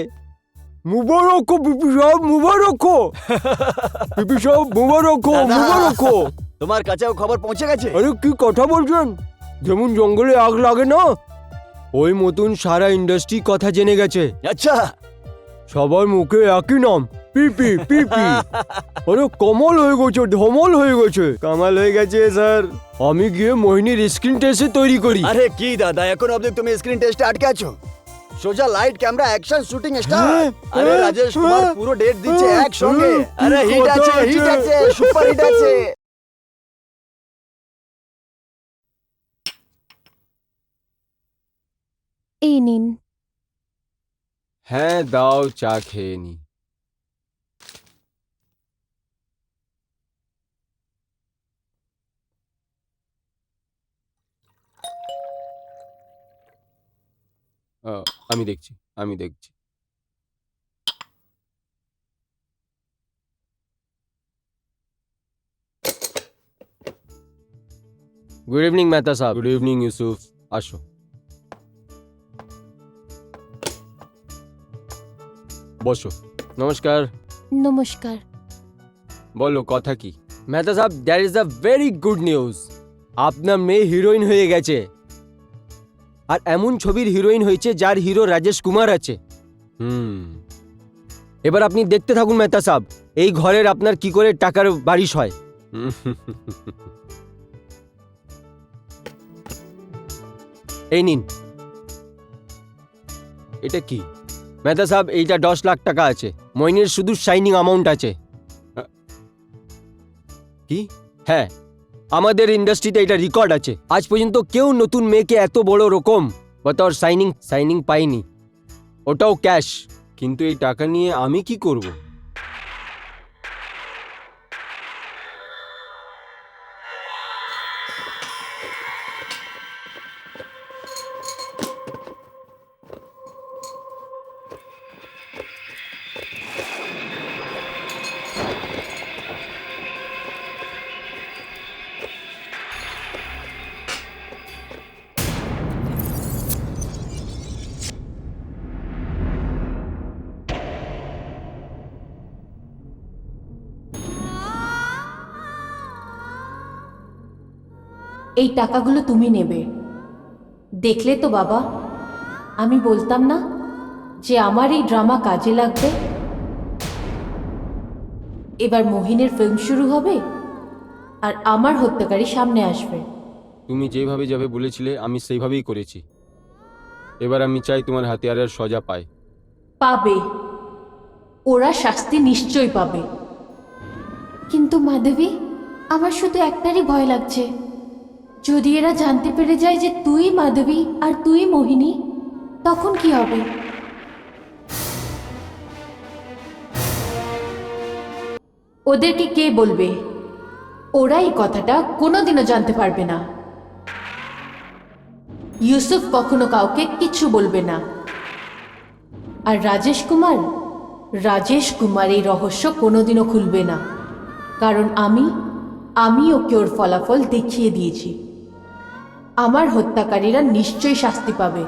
মুবারক পিপি সাহেব, মুবারক। পিপি সাহেব মুবারক। তোমার কাছেও খবর পৌঁছে গেছে? আরে কি কথা বলছেন, যেমন জঙ্গলে আগ লাগে না, ওই মতন সারা ইন্ডাস্ট্রি কথা জেনে গেছে। আচ্ছা, সবার মুখে একই নাম, পিপি পিপি। আরে কমাল হয়ে গেছে, ধমাল হয়ে গেছে, কামাল হয়ে গেছে স্যার। আমি গিয়ে মোহিনীর স্ক্রিন টেস্টে তৈরি করি। আরে কি দাদা, এখন অবধি তুমি স্ক্রিন টেস্টে আটকে আছো? সোজা light camera action shooting start. আরে রাজেশ কুমার পুরো ডেট দিচ্ছে একসঙ্গে। আরে হিট আছে, সুপার হিট আছে। এই নিন। হ্যাঁ দাও, চা খেয়ে নি। আমি দেখছি। গুড ইভিনিং মেহতা সাহেব। গুড ইভিনিং ইউসুফ, আসো। বসো। নমস্কার। নমস্কার। বলো কথা কি? মেহতা সাহেব, there is a very good news. আপনার মেয়ে হিরোইন হয়ে গেছে, আর এমন ছবির হিরোইন হয়েছে যার হিরো রাজেশ কুমার আছে। এবার আপনি দেখতে থাকুন মেহতা সাহেব, এই ঘরের আপনার কি করে টাকার বারিশ হয়। এই নিন। এটা কি মেহতা সাহেব? এইটা 10 লাখ টাকা আছে, মইনের শুধু শাইনিং অ্যামাউন্ট আছে। কি? হ্যাঁ, আমাদের ইন্ডাস্ট্রিতে এটা রেকর্ড আছে, আজ পর্যন্ত কেউ নতুন মেয়েকে এত বড় রকম বতর সাইনিং পাইনি, ওটাও ক্যাশ। কিন্তু এই টাকা নিয়ে আমি কি করব? এই টাকাগুলো তুমি নেবে। দেখলে তো বাবা, আমি বলতাম না যে আমার এই ড্রামা কাজে লাগবে। এবার মোহিনীর ফিল্ম শুরু হবে আর আমার হত্যাকারী সামনে আসবে। তুমি যেভাবে যাবে বলেছিলে আমি সেইভাবেই করেছি। এবার আমি চাই তোমার হাতিয়ারের সজা পায়। পাবে, ওরা শাস্তি নিশ্চয়ই পাবে। কিন্তু মাধবী, আমার শুধু একটারই ভয় লাগছে, যদি এরা জানতে পেরে যায় যে তুই মাধবী আর তুই মোহিনী, তখন কি হবে? ওদেরকে কে বলবে? ওরা এই কথাটা কোনোদিনও জানতে পারবে না। ইউসুফ কখনো কাউকে কিচ্ছু বলবে না। আর রাজেশ কুমার এই রহস্য কোনোদিনও খুলবে না, কারণ আমি ওকে ওর ফলাফল দেখিয়ে দিয়েছি। আমার হত্যাকারীরা নিশ্চয়ই শাস্তি পাবে।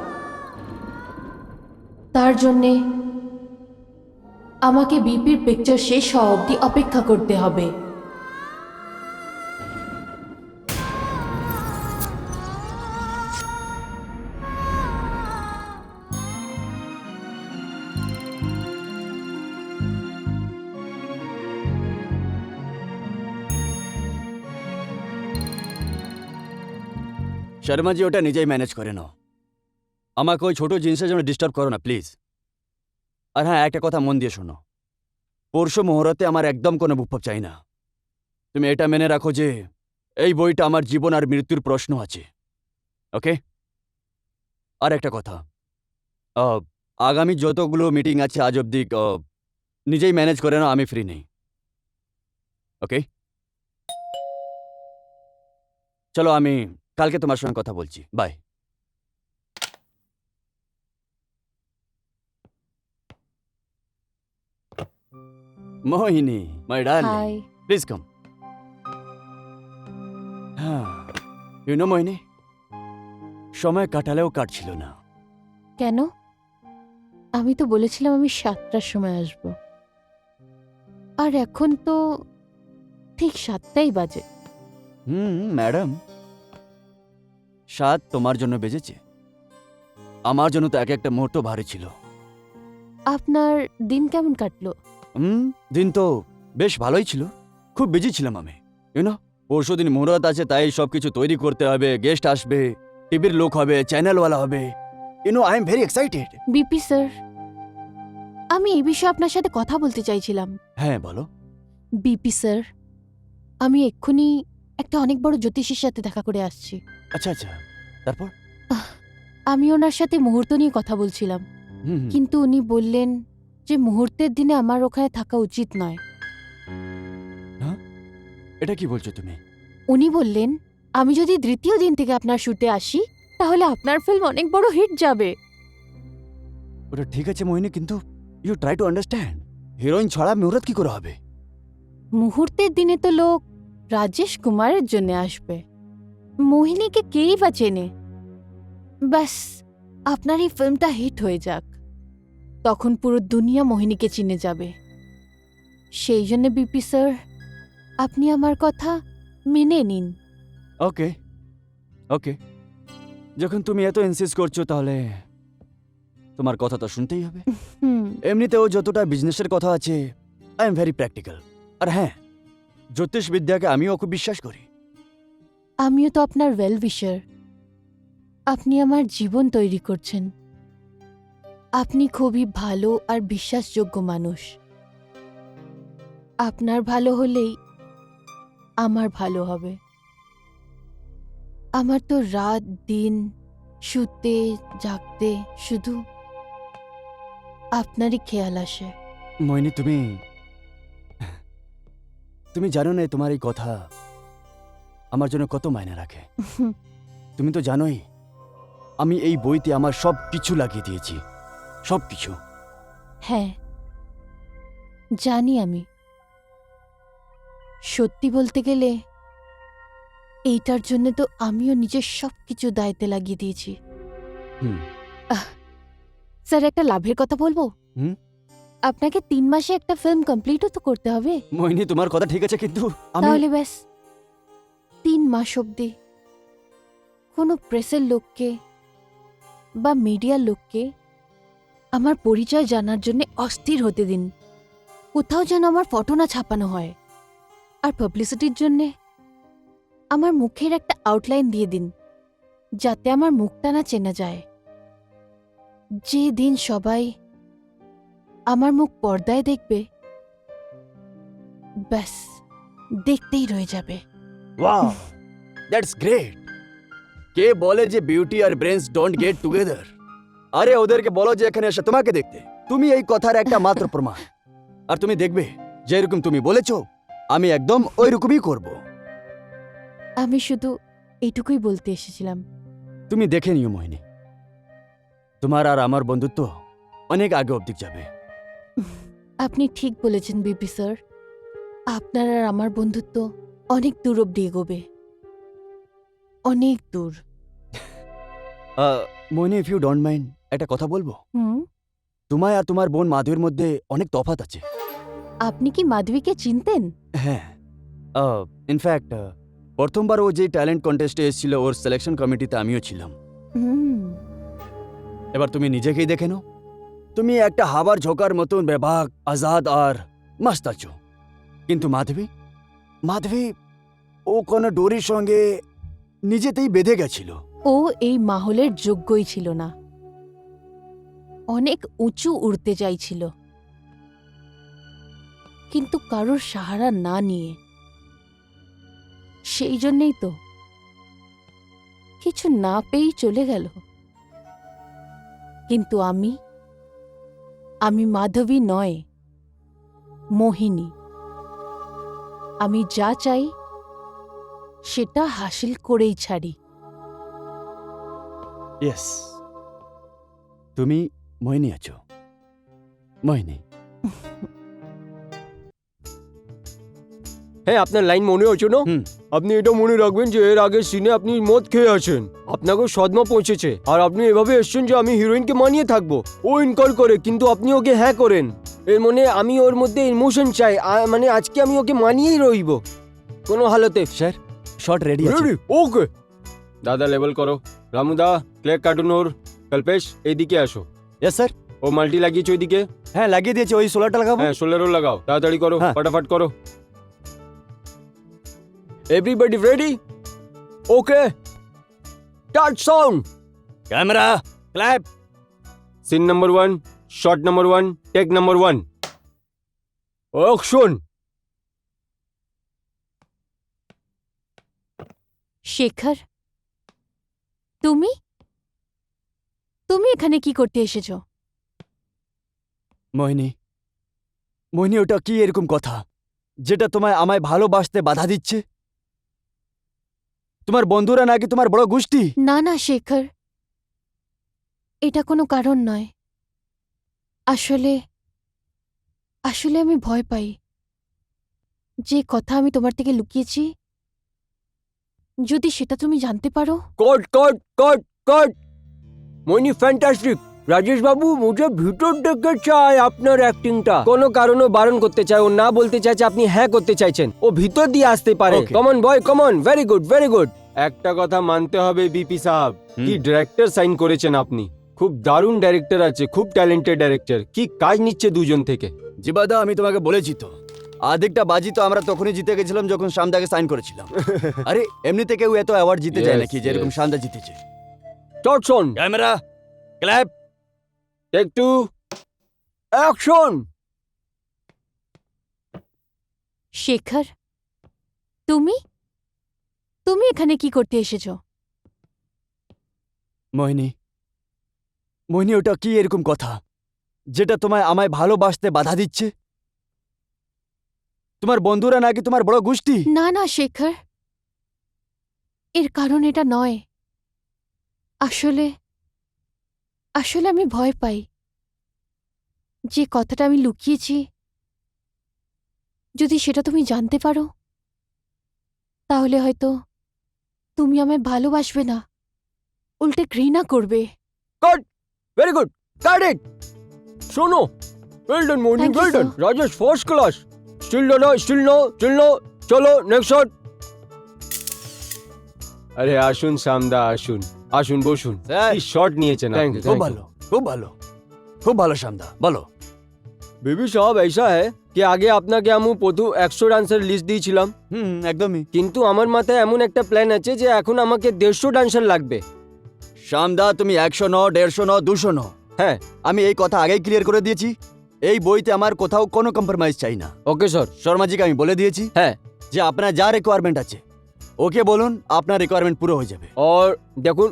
তার জন্যে আমাকে বিপির পিকচার শেষ হওয়া অবধি অপেক্ষা করতে হবে। শর্মাজি ওটা নিজেই ম্যানেজ করে নাও, আমাকে ওই ছোট জিনিসের জন্য ডিস্টার্ব করো না প্লিজ। আর হ্যাঁ, একটা কথা মন দিয়ে শোনো, পরশু মুহূর্তে আমার একদম কোনো বুকপাপ চাই না। তুমি এটা মেনে রাখো যে এই বইটা আমার জীবন আর মৃত্যুর প্রশ্ন আছে, ওকে? আর একটা কথা, আগামী যতগুলো মিটিং আছে আজ অব্দি নিজেই ম্যানেজ করে নাও, আমি ফ্রি নেই, ওকে? চলো, আমি কালকে তোমার সঙ্গে কথা বলছি, bye. Mohini, my darling, hi. Please come. হ্যাঁ, ইউ নো মোহিনী, সময় কাটালেও কাটছিল না। কেন? আমি তো বলেছিলাম আমি 7টার সময় আসব, আর এখন তো ঠিক 7টাই বাজে। ম্যাডাম, 7 তোমার জন্য বেজেছে, আমার জন্য তো এক একটা মুহূর্ত ভারী ছিল। আপনার দিন কেমন কাটলো? দিন তো বেশ ভালোই ছিল, খুব বিজি ছিলাম আমি। ইউনো, পরশু দিন মুহূর্ত আছে, তাই সবকিছু তৈরি করতে হবে, গেস্ট আসবে, টিভির লোক হবে, চ্যানেলওয়ালা হবে। You know, I am very excited. BP sir, আমি এই বিষয়ে আপনার সাথে কথা বলতে চাইছিলাম। হ্যাঁ, বলো। বিপি স্যার, আমি এক্ষুনি একটা অনেক বড় জ্যোতিষীর সাথে দেখা করে আসছি। আচ্ছা, তারপর? আমি ওনার সাথে মুহূর্ত নিয়ে কথা বলছিলাম, কিন্তু উনি বললেন যে মুহূর্তের দিনে আমার ওখানে থাকা উচিত নয়। এটা কি বলছো তুমি? উনি বললেন আমি যদি দ্বিতীয় দিন থেকে আপনার শুটে আসি, তাহলে আপনার ফিল্ম অনেক বড় হিট যাবে। ওটা ঠিক আছে মোহিনী, কিন্তু you try to understand, heroine ছাড়া মুহূর্ত কি করে হবে? মুহূর্তের দিনে তো লোক রাজেশ কুমারের জন্য আসবে, মোহিনীকে কেই বা চেনে। ব্যাস, আপনার এই ফিল্মটা হিট হয়ে যাক, তখন পুরো দুনিয়া মোহিনীকে চিনে যাবে। সেই জন্য বিপি স্যার, আপনি আমার কথা মেনে নিন। ওকে, যখন তুমি এত ইনসিস্ট করছো, তাহলে তোমার কথা তো শুনতেই হবে। হুম, এমনিতেও যতটা বিজনেসের কথা আছে, আই এম ভেরি প্র্যাকটিক্যাল। আর হ্যাঁ, জ্যোতিষবিদ্যাকে আমিও খুব বিশ্বাস করি। আমিও তো আপনার ওয়েল উইশার। আপনি আমার জীবন তৈরি করছেন। আপনি খুবই ভালো আর বিশ্বাসযোগ্য মানুষ। আপনার ভালো হলেই আমার ভালো হবে। আমার তো রাত দিন শুতে জাগতে শুধু আপনারই খেয়াল আসে। মোহিনী, তুমি জানো না তোমার এই কথা আমার জন্য কত মায়না রাখে। তুমি তো জানোই আমি এই বইতে আমার সব কিছু লাগিয়ে দিয়েছি, সব কিছু। হ্যাঁ, জানি আমি। সত্যি বলতে গেলে এইটার জন্য তো আমিও নিজের সবকিছু দায়িত্বে লাগিয়ে দিয়েছি। হুম। স্যার, একটা লাভের কথা বলবো। হুম? আপনাকে 3 মাসে একটা ফিল্ম কমপ্লিটও তো করতে হবে। মোহিনী, তোমার কথা ঠিক আছে, কিন্তু আমি তাহলে ব্যাস 3 মাস অবধি কোনো প্রেসের লোককে বা মিডিয়ার লোককে আমার পরিচয় জানার জন্য অস্থির হতে দিন। কোথাও যেন আমার ফটো না ছাপানো হয়। আর পাবলিসিটির জন্যে আমার মুখের একটা আউটলাইন দিয়ে দিন, যাতে আমার মুখটা না চেনা যায়। যে দিন সবাই আমার মুখ পর্দায় দেখবে, ব্যাস দেখতেই রয়ে যাবে। Wow, that's great. কে বলে যে বিউটি আর ব্রেনস ডোন্ট গেট টুগেদার? আরে ওদেরকে বলো যে এখানে এসে তোমাকে দেখতে। তুমি এই কথার একটা মাত্র প্রমাণ। আর তুমি দেখবে যেরকম তুমি বলেছো আমি একদম ওইরকমই করব। আমি শুধু এইটুকুই বলতে এসেছিলাম। তুমি দেখে নিও মোহিনী, তোমার আর আমার বন্ধুত্ব অনেক আগে অবধি যাবে। আপনি ঠিক বলেছেন বিপি স্যার। আপনার আর আমার বন্ধুত্ব অনেক দূর অব্দি এগোবে, অনেক দূর। মোহিনী, ইফ ইউ ডোন্ট মাইন্ড, একটা কথা বলবো? হুম, তোমায় আর তোমার বোন মাধবীর মধ্যে অনেক তফাৎ আছে। আপনি কি মাধবীকে চিনতেন? হ্যাঁ, ইনফ্যাক্ট প্রথমবার ও যে ট্যালেন্ট কন্টেস্টে এসেছিল ওর সিলেকশন কমিটিতে আমিও ছিলাম। হুম, এবার তুমি নিজেকেই দেখে নাও। তুমি একটা হাওয়ার ঝোঁকার মতন বেবাক, আজাদ আর মস্ত আছো। কিন্তু মাধবী ও কোনো ডোরির সঙ্গে নিজেতেই বেঁধে গেছিল। ও এই মাহলের যোগ্যই ছিল না। অনেক উঁচু উড়তে চাইছিল, কিন্তু কারোর সাহারা না নিয়ে। সেই জন্যেই তো কিছু না পেয়েই চলে গেল। কিন্তু আমি মাধবী নয়, মোহিনী। আমি যা চাই সেটা হাসিল করেই ছাড়ি। ইয়েস, তুমি মোহিনী আছো, মোহিনী। হ্যাঁ, আপনার লাইন মনে হচ্ছে না? হুম। আপনি এটা মনে রাখবেন যে এর আগের সিনে আপনি মদ খেয়ে আছেন, আপনাকেও সদমা পৌঁছেছে, আর আপনি এভাবে এসছেন যে আমি হিরোইনকে মানিয়ে থাকবো। ও ইনকার করে, কিন্তু আপনি ওকে হ্যাঁ করেন। এর মানে আমি ওর মধ্যে ইমোশন চাই, মানে আজকে আমি ওকে মানিয়েই রইব কোনো হালতে। স্যার, শট রেডি আছে। রেডি? ওকে। দাদা লেবেল করো। রামুদা, ক্লেক কার্টুন ওর। কল্পেশ, এইদিকে আসো। Yes sir. ও মাল্টি লাগিয়েছো ওইদিকে? হ্যাঁ, লাগিয়ে দিয়েছি। ওই 16টা লাগাবো। হ্যাঁ, 16 লাগাও, তাড়াতাড়ি করো, হ্যাঁ। ফটাফট করো। Everybody ready? Okay. Start sound. Camera, clap. Scene number 1, shot number 1, take number 1. Action. Shekhar, তুমি এখানে কি করতে এসেছো? মোহিনী, ওটা কি এরকম কথা যেটা তোমায় আমায় ভালোবাসতে বাধা দিচ্ছে? তোমার বন্ধুরা নাকি তোমার বড় গোষ্ঠী? না না শেখর, এটা কোনো কারণ নয়। আসলে আমি ভয় পাই। যে কথা আমি তোমার থেকে লুকিয়েছি, যদি সেটা তুমি জানতে পারো। Cut. মোহিনী, ফ্যান্টাস্টিক। রাজেশ বাবু, মুঝে ভিতর থেকে চাই আপনার অ্যাক্টিংটা। কোনো কারণও বারণ করতে চাই, ও না বলতে চাইছে, আপনি হ্যাঁ করতে চাইছেন, ও ভিতর দিয়ে আসতে পারে। Okay. কমন বয়, কমন। Very good. একটা কথা মানতে হবে বিপি সাহেব, কি ডিরেক্টর সাইন করেছেন আপনি। খুব দারুণ ডাইরেক্টর আছে, খুব ট্যালেন্টেড ডাইরেক্টর। কি কাজ নিচ্ছে দুজন থেকে। জিবাদা আমি তোমাকে বলেছি তো, আর্ধেকটা বাজি তো আমরা তখনই জিতে গেছিলাম যখন শামদাকে সাইন করেছিলাম। আরে এমনিতে কেউ এত অ্যাওয়ার্ড জিতে যায় Yes, নাকি যেরকম yes. শামদা জিতেছে। টটসন, camera clap. Take two, action. Shekhar, তুমি তুমি এখানে কি করতে এসেছো? মোহিনী, মোহিনী ওটা কি এরকম কথা যেটা তোমায় আমায় ভালোবাসতে বাধা দিচ্ছে? তোমার বন্ধুরা নাকি তোমার বড় গোষ্ঠী? না না শেখর, এর কারণ এটা নয়। আসলে আসলে আমি ভয় পাই যে কথাটা আমি লুকিয়েছি, যদি সেটা তুমি জানতে পারো তাহলে হয়তো তুমি আমায় ভালোবাসবে না, উল্টে ঘৃণা করবে। Cut, very good, cut it. শোনো, well done morning, Thank you, well done sir. Rajesh, first class. Still no, still no, still no. চলো নেক্সট শট। আরে আসুন সামদা, আসুন আসুন, বসুন। স্যার। কি শট নিয়েছেন আপনি। খুব ভালো, খুব ভালো, খুব ভালো শামদা, বলো। বিবি সাহেব, ऐसा है कि আগে আপনাকে আমি প্রথম 100 ডান্সার লিস্ট দিয়েছিলাম, একদমই। কিন্তু আমার মাথায় এমন একটা প্ল্যান আছে যে এখন আমাকে 150 ডান্সার লাগবে। শামদা তুমি 100 নও, 150 নও, 200 নও। হ্যাঁ, আমি এই কথা আগেই ক্লিয়ার করে দিয়েছি। এই বইতে আমার কোথাও কোনো কম্প্রোমাইজ চাই না। Okay sir. শর্মাজিকে আমি বলে দিয়েছি হ্যাঁ, যে আপনার যা রিকোয়ারমেন্ট আছে ওকে বলুন, আপনার রিকোয়ারমেন্ট পুরো হয়ে যাবে। আর দেখুন,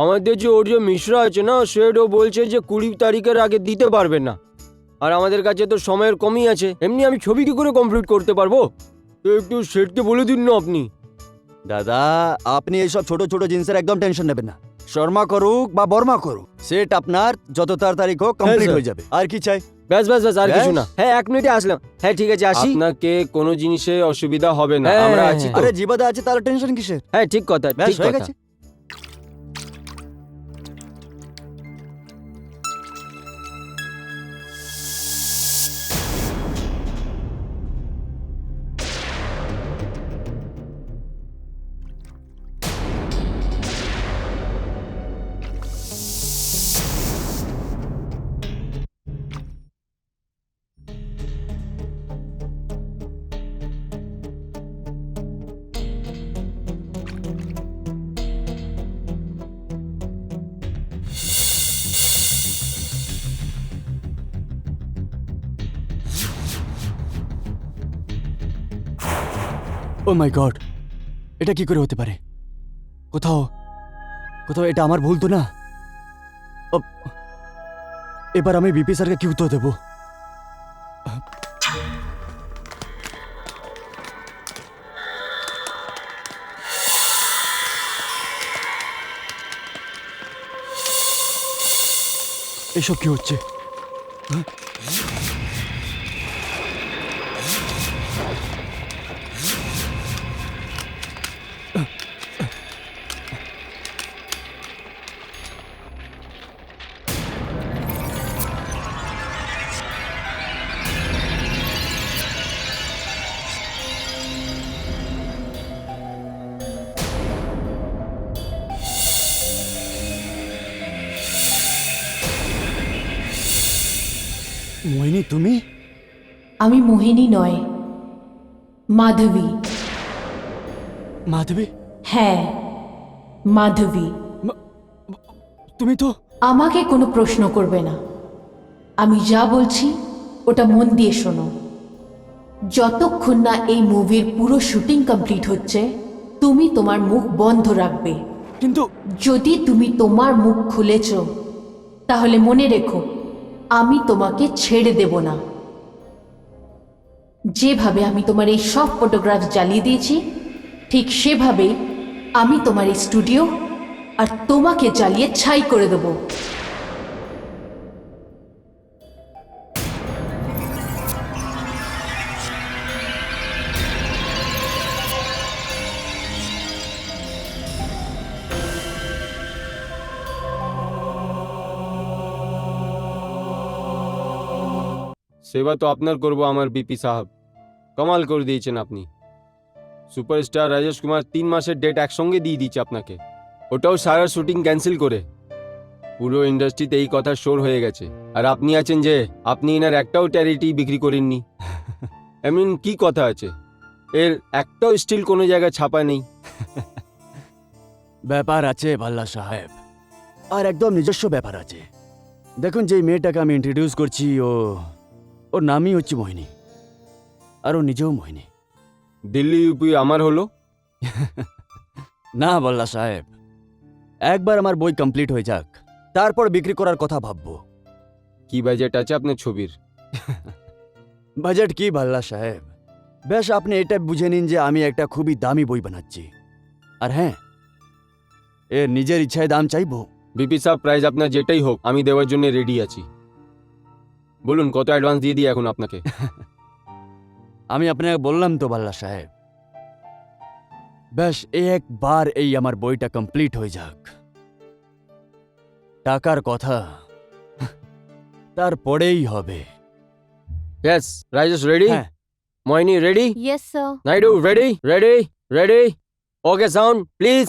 আমাদের যে ওর যে মিশ্রা আছে না, সেও বলছে যে 20 তারিখের আগে দিতে পারবে না। আর আমাদের কাছে তো সময়ের কমই আছে, এমনি আমি ছবি কি করে কমপ্লিট করতে পারবো? তো একটু সেটকে বলে দিন না আপনি। দাদা আপনি এইসব ছোট ছোট জিনিসের একদম টেনশন নেবেন না। শর্মা করুক বা বর্মা করুক, সেট আপনার যত তাড়াতাড়ি হোক কমপ্লিট স্যার। হয়ে যাবে। আর কি চাই? ব্যাস ব্যাস ব্যাস, আর কিছু ব্যাস? না। হ্যাঁ, 1 মিনিটে আসলাম। হ্যাঁ ঠিক আছে, আসি। আপনাকে কোনো জিনিসে অসুবিধা হবে না, হ্যাঁ, আমরা হ্যাঁ, আছি হ্যাঁ। তো। আরে জীবাদা আছে তাহলে টেনশন কিসের? হ্যাঁ ঠিক কথা, ব্যাস ঠিক হয়ে কথা। গেছে। ও মাই গড, এটা কি করে হতে পারে? কোথাও কোথাও এটা আমার ভুল তো না? আব- এবার আমি বিপি স্যারকে কি উত্তর দেবো? এসব কি হচ্ছে? মোহিনী তুমি? আমি মোহিনী নয়, মাধবী। মাধবী? হ্যাঁ, মাধবী। তুমি তো আমাকে কোনো প্রশ্ন করবে না, আমি যা বলছি ওটা মন দিয়ে শোনো। যতক্ষণ না এই মুভির পুরো শুটিং কমপ্লিট হচ্ছে তুমি তোমার মুখ বন্ধ রাখবে। কিন্তু যদি তুমি তোমার মুখ খুলেছ তাহলে মনে রেখো আমি তোমাকে ছেড়ে দেব না। যেভাবে আমি তোমার এই সব ফটোগ্রাফ জ্বালিয়ে দিয়েছি ঠিক সেভাবেই আমি তোমার এই স্টুডিও আর তোমাকে জ্বালিয়ে ছাই করে দেব। সেবা তো আপনার করবো আমার বিপি সাহেব, কামাল করে দিয়েছেন আপনি। সুপারস্টার রাজেশ কুমার 3 মাসের ডেট একসঙ্গে দিয়ে দিচ্ছে আপনাকে, ওটাও সারা শুটিং ক্যান্সেল করে। পুরো ইন্ডাস্ট্রিতে এই কথা শোর হয়ে গেছে, আর আপনি আছেন যে আপনি এনার একটাও চ্যারিটি বিক্রি করেননি। এমন কি কথা আছে? এর একটাও স্টিল কোনো জায়গায় ছাপা নেই। ব্যাপার আছে ভাল্লা সাহেব, আর একদম নিজস্ব ব্যাপার আছে। দেখুন, যে মেয়েটাকে আমি ইন্ট্রোডিউস করছি ওর নামই হচ্ছে মোহিনী, আর ও নিজেও মোহিনী। দিল্লি ইউপি আমার হলো। না ভাল্লা সাহেব, একবার আমার বই কমপ্লিট হয়ে যাক, তারপর বিক্রি করার কথা ভাববো। কি বাজেট আছে আপনার ছবির? বাজেট কি ভাল্লা সাহেব, বেশ আপনি এটা বুঝে নিন যে আমি একটা খুবই দামি বই বানাচ্ছি। আর হ্যাঁ, এর নিজের ইচ্ছায় দাম চাইবো। বিপি সাহেব, প্রাইস আপনার যেটাই হোক আমি দেওয়ার জন্য রেডি আছি। বলুন কত অ্যাডভান্স দিয়ে দিই এখন আপনাকে? আমি আপনাকে বললাম তো ভাল্লা সাহেব, বেশ একবার এই আমার বইটা কমপ্লিট হয়ে যাক, টাকার কথা তারপরেই হবে। ইয়েস, রাজেশ রেডি, হ্যাঁ। ময়নি ready, yes sir. Naidu ready, ready ready, okay sound please.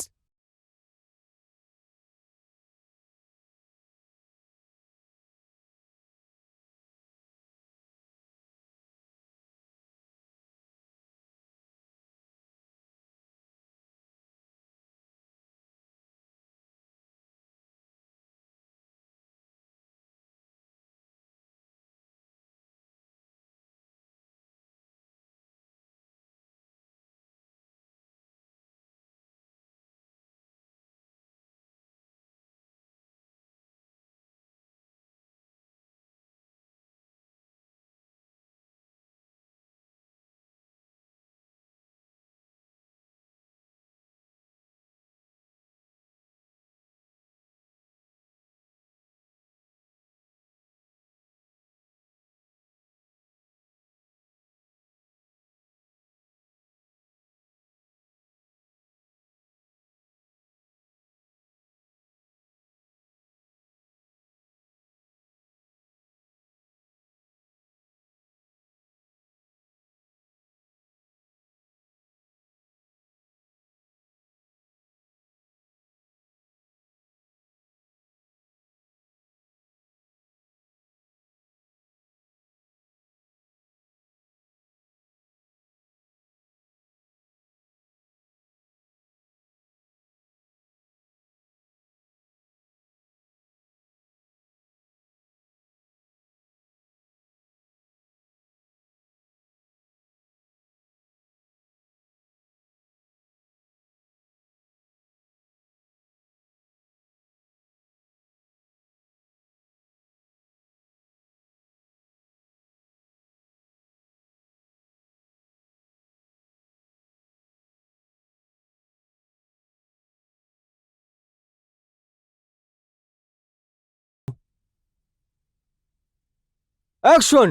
Action.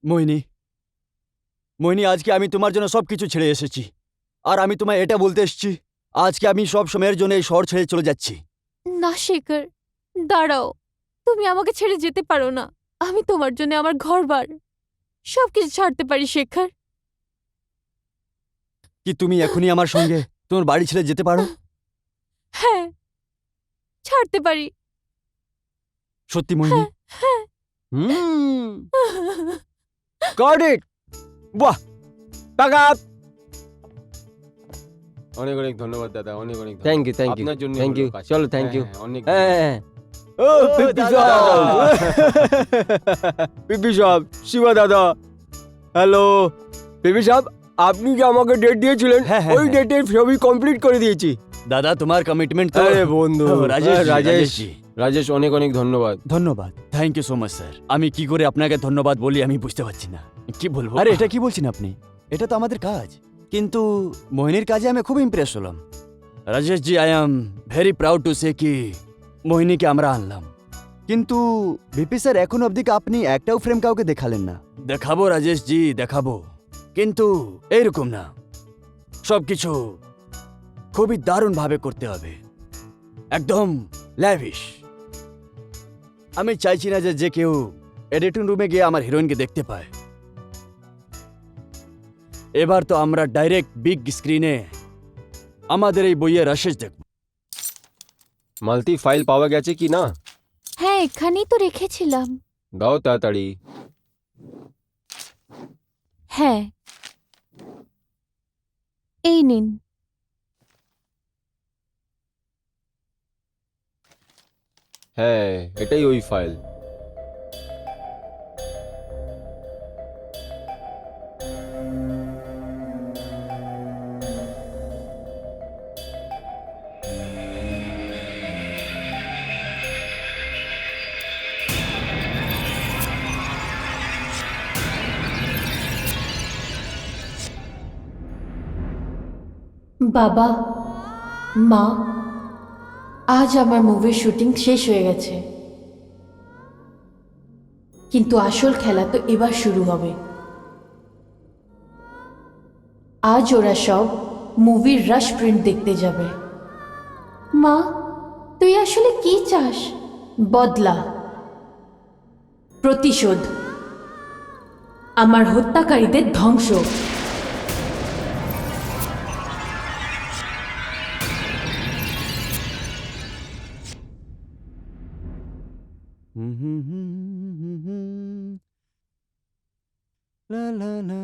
Mohini, Mohini, আজকে আমি তোমার জন্য সবকিছু ছেড়ে এসেছি, আর আমি তোমায় এটা বলতে এসেছি, আজকে আমি সব সময়ের জন্য এই শহর ছেড়ে চলে যাচ্ছি। না শেখর, দাঁড়াও। তুমি আমাকে ছেড়ে যেতে পারো না। আমি তোমার জন্য আমার ঘরবার সবকিছু ছাড়তে পারি শেখর। কি তুমি এখনই আমার সঙ্গে তোমার বাড়ি ছেড়ে যেতে পারো? হ্যাঁ, ছাড়তে পারি। সত্যি মোহিনী? গট ইট, বাহ, প্যাক আপ। অনেক অনেক ধন্যবাদ দাদা, অনেক অনেক থ্যাংক ইউ, থ্যাংক ইউ, আপনার জন্য থ্যাংক ইউ। চলো, থ্যাংক ইউ। অনেক হ্যাঁ, ও পিপি পিপি সাহেব, শিবা দাদা, হ্যালো। পিপি সাহেব, আপনি যে আমাকে ডেট দিয়েছিলেন হ্যাঁ, ওই ডেটের ছবি কমপ্লিট করে দিয়েছি। দাদা, তোমার কমিটমেন্ট তো। আরে বন্ধু, রাজেশ, রাজেশ, রাজেশ, অনেক অনেক ধন্যবাদ। ধন্যবাদ, thank you so much sir. আমি কি করে আপনাকে ধন্যবাদ বলি আমি বুঝতে পারছি না, কি বলবো। আরে এটা কি বলছেন আপনি? এটা তো আমাদের কাজ, কিন্তু মোহিনীর কাজে আমি খুব ইমপ্রেস হলাম। Rajesh ji, I am very proud to say কি মোহিনীকে আমরা আনলাম, কিন্তু ভিপি স্যার এখন অবধি আপনি একটাও ফ্রেম কাউকে দেখালেন না। দেখাবো রাজেশ জি, দেখাবো, কিন্তু এইরকম না, সবকিছু খুবই দারুণ ভাবে করতে হবে, একদম ল্যাভিশ। আমি চাইছি না যে কেউ এডিটিং রুমে গিয়ে আমার হিরোইনকে দেখতে পায়। এবার তো আমরা ডাইরেক্ট বিগ স্ক্রিনে আমাদের এই বইয়ের রাশেষ দেখব। মালতি ফাইল পাওয়া গেছে কি না? হ্যাঁ, এখানেই তো রেখেছিলাম। দাও তাড়াতাড়ি। হ্যাঁ, এই নিন। হ্যাঁ, এটাই ওই ফাইল। বাবা, মা, আজ আমার মুভির শুটিং শেষ হয়ে গেছে, কিন্তু আসল খেলা তো এবার শুরু হবে। আজ ওরা সব মুভির রাশ প্রিন্ট দেখতে যাবে। মা, তুই আসলে কি চাস? বদলা, প্রতিশোধ, আমার হত্যাকারীদের ধ্বংস। লা লা লা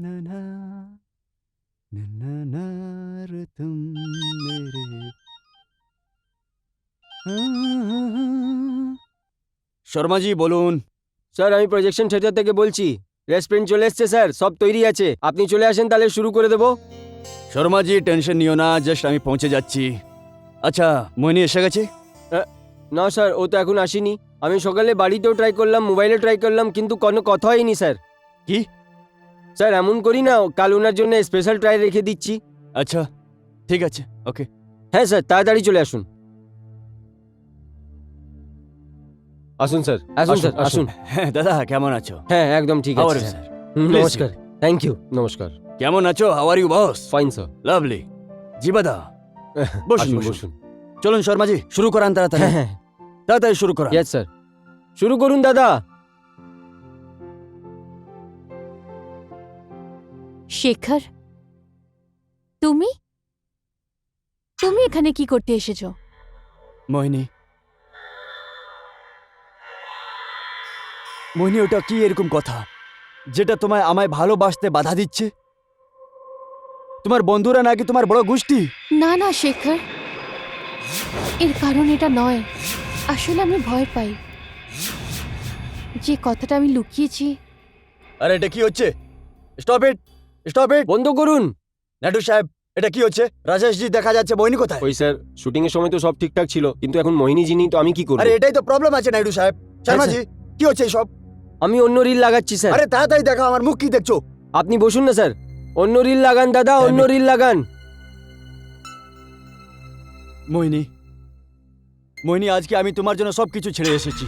না না না না না রে তুম মেরে শর্মা জি বলুন। স্যার আমি প্রজেকশন থিয়েটার থেকে বলছি। রেস্টুরেন্ট চলে এসছে স্যার, সব তৈরি আছে, আপনি চলে আসেন তাহলে শুরু করে দেবো। শর্মা জি টেনশন নিও না, জাস্ট আমি পৌঁছে যাচ্ছি। আচ্ছা, মোহিনী এসে গেছে? না স্যার, ও তো এখন আসেনি। আমি সকালে বাড়িতেও ট্রাই করলাম, মোবাইলে ট্রাই করলাম, কিন্তু কোনো কথা হয়নি স্যার। কি? স্যার এমন করি না, কাল ওনার জন্য স্পেশাল ট্রাই রেখে দিচ্ছি। আচ্ছা ঠিক আছে, ওকে। হ্যাঁ স্যার, তাড়াতাড়ি চলে আসুন। আসুন স্যার, আসুন স্যার, আসুন। হ্যাঁ দাদা, কেমন আছো? হ্যাঁ একদম ঠিক How আছে are you, স্যার। sir? নমস্কার, থ্যাংক ইউ, নমস্কার। কেমন আছো? How are you boss? Fine sir. Lovely. জিবাদা বসুন, আসুন বসুন। বসুন। চলুন শর্মা জি, শুরু করান তাড়াতাড়ি। হ্যাঁ হ্যাঁ, তাড়াতাড়ি শুরু করান। ইয়েস স্যার, শুরু করুন দাদা। শেখর, তুমি তুমি এখানে কি করতে এসেছো? মোহিনী, মোহিনী, ওটা কি এরকম কথা যেটা তোমায় আমায় ভালোবাসতে বাধা দিচ্ছে? তোমার বন্ধুরা নাকি তোমার বড় গোষ্ঠী? না না শেখর, এর কারণ এটা নয়। আসলে আমি ভয় পাই। যে কথাটা আমি লুকিয়েছি। আরে এটা কি হচ্ছে? Stop it, stop it. বন্ধ করুন। নাইডু সাহেব, এটা কি হচ্ছে? রাজেশ জি দেখা যাচ্ছে, মোহিনী কোথায়? ওই স্যার, শুটিং এর সময় তো সব ঠিকঠাক ছিল, কিন্তু এখন মোহিনী যিনি, তো আমি কি করব? আরে এটাই তো প্রবলেম আছে নাইডু সাহেব। শর্মা স্যার। জি, কি হচ্ছে এইসব? আমি অন্য রিল লাগাচ্ছি স্যার। আরে তাড়াতাড়ি দেখো, আমার মুখ কি দেখছো? আপনি বসুন না স্যার, অন্য রিল লাগান দাদা, অন্য রিল লাগান। মোহিনী, মোহিনী, আজকে আমি তোমার জন্য সবকিছু ছেড়ে এসেছি,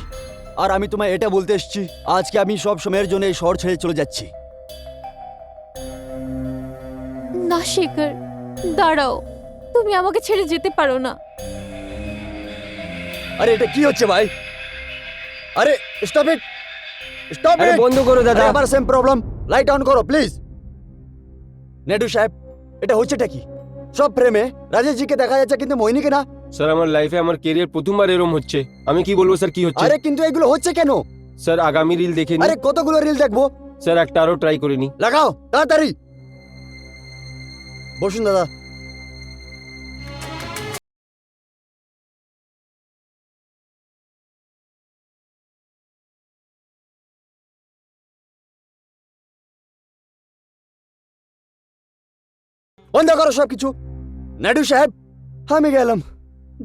আর আমি তোমায় এটা বলতে এসেছি, আজকে আমি সব সময়ের জন্য এই শহর ছেড়ে চলে যাচ্ছি। না শেখর, দাঁড়াও, তুমি আমাকে ছেড়ে যেতে পারো না। আরে এটা কি হচ্ছে ভাই? আরে স্টপ ইট, স্টপ আরে ইট। বন্ধ করো দাদা। আবার সেম প্রবলেম, লাইট অন করো প্লিজ। নাইডু সাহেব, এটা হচ্ছেটা কি? সব প্রেমে রাজেশ জিকে দেখা যাচ্ছে, কিন্তু মোহিনীকে না। স্যার আমার লাইফে আমার কেরিয়ার প্রথমবার এরম হচ্ছে। আমি কি বলবো স্যার, কি হচ্ছে? আরে কিন্তু এগুলো হচ্ছে কেন? স্যার আগামী রিল দেখে আরে নিন। কতগুলো রিল দেখবো? স্যার একটা আরো ট্রাই করে নি। লাগাও তাড়াতাড়ি। বসুন দাদা। বন্ধ করো সবকিছু। নাইডু সাহেব, আমি গেলাম,